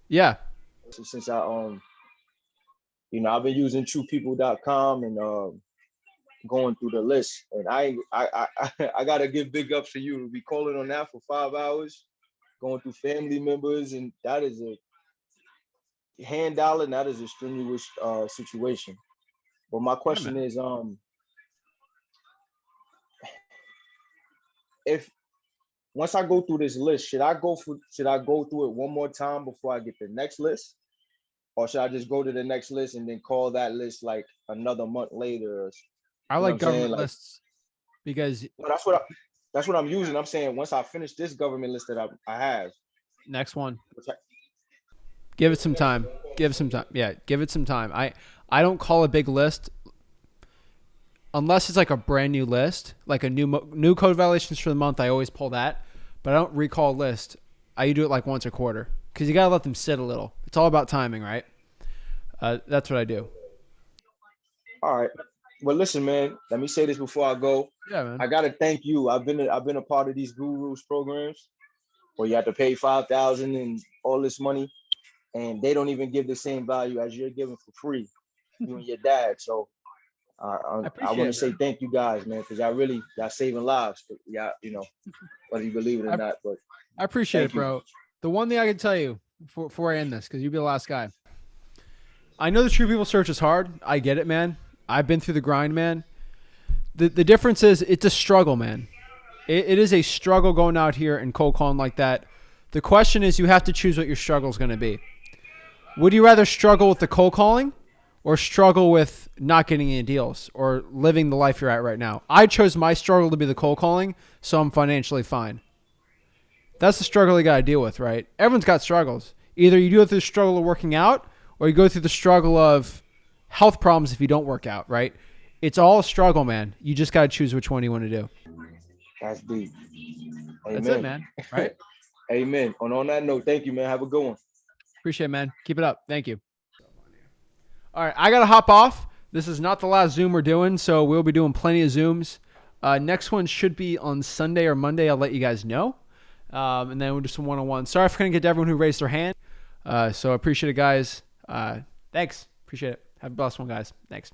Yeah. Since I've been using truepeople.com and going through the list, and I gotta give big ups to you to be calling on that for 5 hours, going through family members, and that is a hand dollar, and that is a strenuous situation. But my question is, if once I go through this list, should I go through it one more time before I get the next list? Or should I just go to the next list and then call that list like another month later? I like government lists because that's what I'm using. I'm saying once I finish this government list that I have. Next one. Give it some time. Give it some time. Yeah, give it some time. I don't call a big list unless it's like a brand new list, like a new code violations for the month. I always pull that, but I don't recall a list. I do it like once a quarter because you gotta let them sit a little. It's all about timing, right? That's what I do. All right. Well, listen, man. Let me say this before I go. Yeah, man. I gotta thank you. I've been a part of these gurus programs where you have to pay $5,000 and all this money, and they don't even give the same value as you're giving for free, you and your dad. So I want to say thank you guys, man, because y'all saving lives. But yeah, whether you believe it or not. But I appreciate it, bro. The one thing I can tell you before I end this, because you'll be the last guy. I know the True People search is hard. I get it, man. I've been through the grind, man. The difference is it's a struggle, man. It is a struggle going out here and cold calling like that. The question is you have to choose what your struggle is going to be. Would you rather struggle with the cold calling or struggle with not getting any deals or living the life you're at right now? I chose my struggle to be the cold calling, so I'm financially fine. That's the struggle you got to deal with, right? Everyone's got struggles. Either you go through the struggle of working out or you go through the struggle of health problems if you don't work out, right? It's all a struggle, man. You just got to choose which one you want to do. That's deep. Amen. That's it, man. Right? Amen. On that note, thank you, man. Have a good one. Appreciate it, man. Keep it up. Thank you. All right, I got to hop off. This is not the last Zoom we're doing, so we'll be doing plenty of Zooms. Next one should be on Sunday or Monday. I'll let you guys know. And then we'll do some one-on-one. Sorry if I couldn't get to everyone who raised their hand. So I appreciate it, guys. Thanks. Appreciate it. Have a blessed one, guys. Thanks.